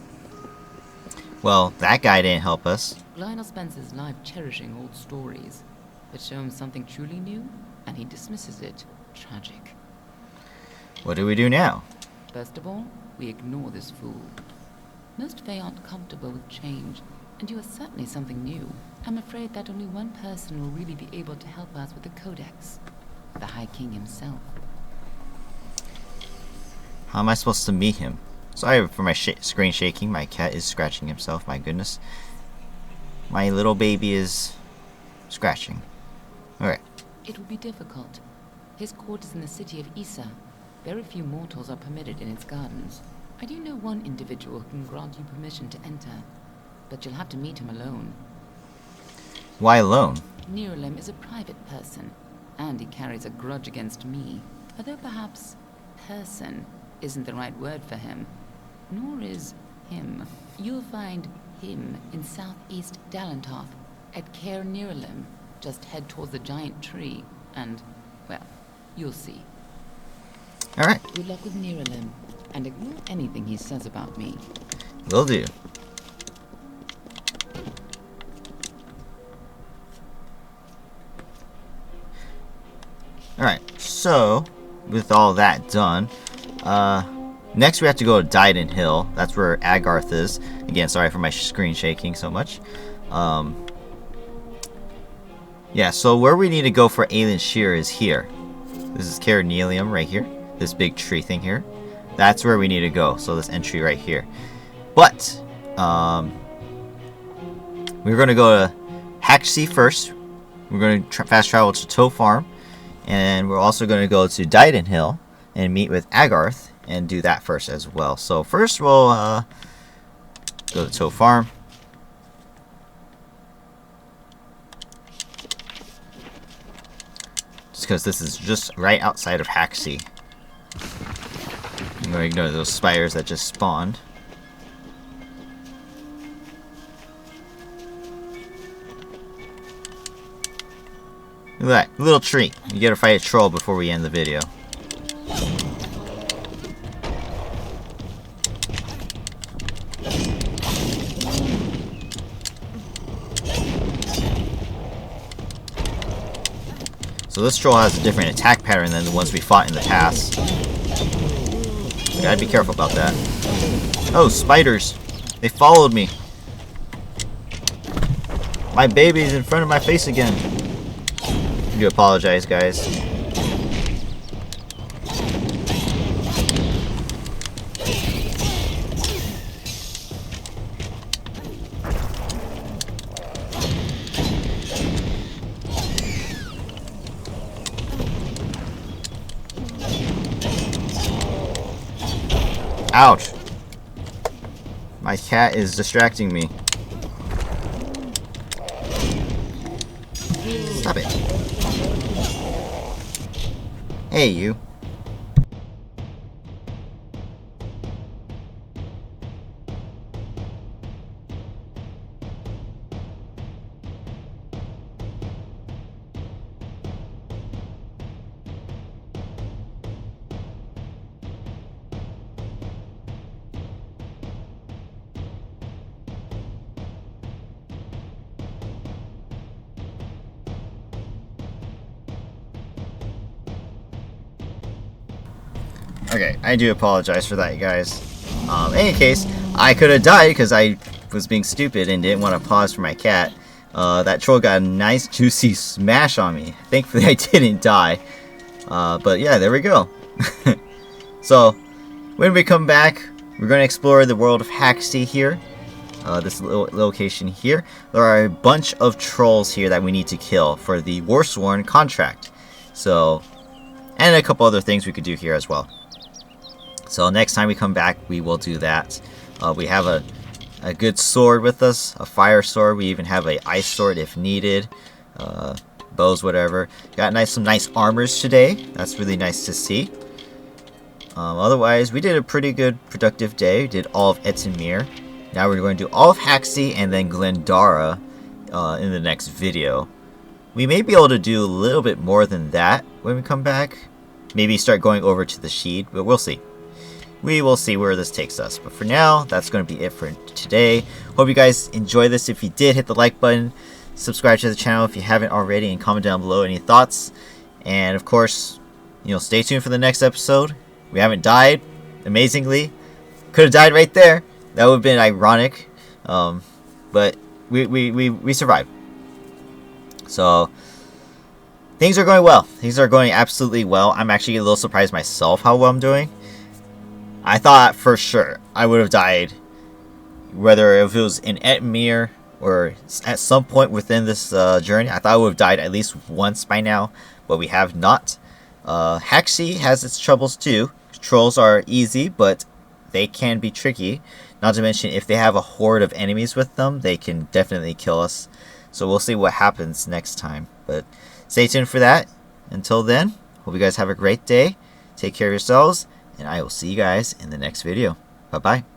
Well, that guy didn't help us. Glynel spends his life cherishing old stories, but show him something truly new, and he dismisses it. Tragic. What do we do now? First of all, we ignore this fool. Most Fae aren't comfortable with change, and you are certainly something new. I'm afraid that only one person will really be able to help us with the Codex. The High King himself. How am I supposed to meet him? Sorry for my screen shaking. My cat is scratching himself. My goodness. My little baby is scratching. Alright. It will be difficult. His court is in the city of Issa. Very few mortals are permitted in its gardens. I do know one individual who can grant you permission to enter, but you'll have to meet him alone. Why alone? Nirelem is a private person, and he carries a grudge against me. Although perhaps person isn't the right word for him. Nor is him. You'll find him in southeast Dallantoth, at Caer Nirelem. Just head towards the giant tree, and, well, you'll see. Alright. Good luck with Nirelem, and ignore anything he says about me. Will do. Alright, so, with all that done, next we have to go to Dyden Hill. That's where Agarth is. Again, sorry for my screen shaking so much. Yeah, so where we need to go for Alien Shear is here. This is Caer Nirelem right here. This big tree thing here. That's where we need to go. So this entry right here. But, we're going to go to Hacksea first. We're going to fast travel to Tow Farm. And we're also going to go to Dyden Hill and meet with Agarth and do that first as well. So first we'll go to Tow Farm. Just because this is just right outside of Hacksea. I'm going to ignore those spiders that just spawned. Look at that, little treat. You gotta fight a troll before we end the video. So this troll has a different attack pattern than the ones we fought in the past. Gotta be careful about that. Oh, spiders! They followed me. My baby's in front of my face again. I do apologize, guys. Ouch! My cat is distracting me. Stop it. Hey, you. Okay, I do apologize for that, guys. In any case, I could have died because I was being stupid and didn't want to pause for my cat. That troll got a nice juicy smash on me. Thankfully I didn't die. But yeah, there we go. So, when we come back, we're going to explore the world of Haxty here. This little location here. There are a bunch of trolls here that we need to kill for the Warsworn contract. So, and a couple other things we could do here as well. So next time we come back, we will do that. We have a good sword with us, a fire sword. We even have a ice sword if needed. Bows, whatever. Got some nice armors today. That's really nice to see. Otherwise, we did a pretty good productive day. We did all of Ettinmere. Now we're going to do all of Haxty and then Glendara in the next video. We may be able to do a little bit more than that when we come back. Maybe start going over to the Sheed, but we'll see. We will see where this takes us. But for now, that's going to be it for today. Hope you guys enjoy this. If you did, hit the like button. Subscribe to the channel if you haven't already. And comment down below any thoughts. And of course, stay tuned for the next episode. We haven't died. Amazingly. Could have died right there. That would have been ironic. But we survived. So, things are going well. Things are going absolutely well. I'm actually a little surprised myself how well I'm doing. I thought for sure I would have died, whether if it was in Ettinmere or at some point within this journey. I thought I would have died at least once by now, but we have not. Haxty has its troubles too. Trolls are easy, but they can be tricky. Not to mention, if they have a horde of enemies with them, they can definitely kill us. So we'll see what happens next time. But stay tuned for that. Until then, hope you guys have a great day. Take care of yourselves. And I will see you guys in the next video. Bye-bye.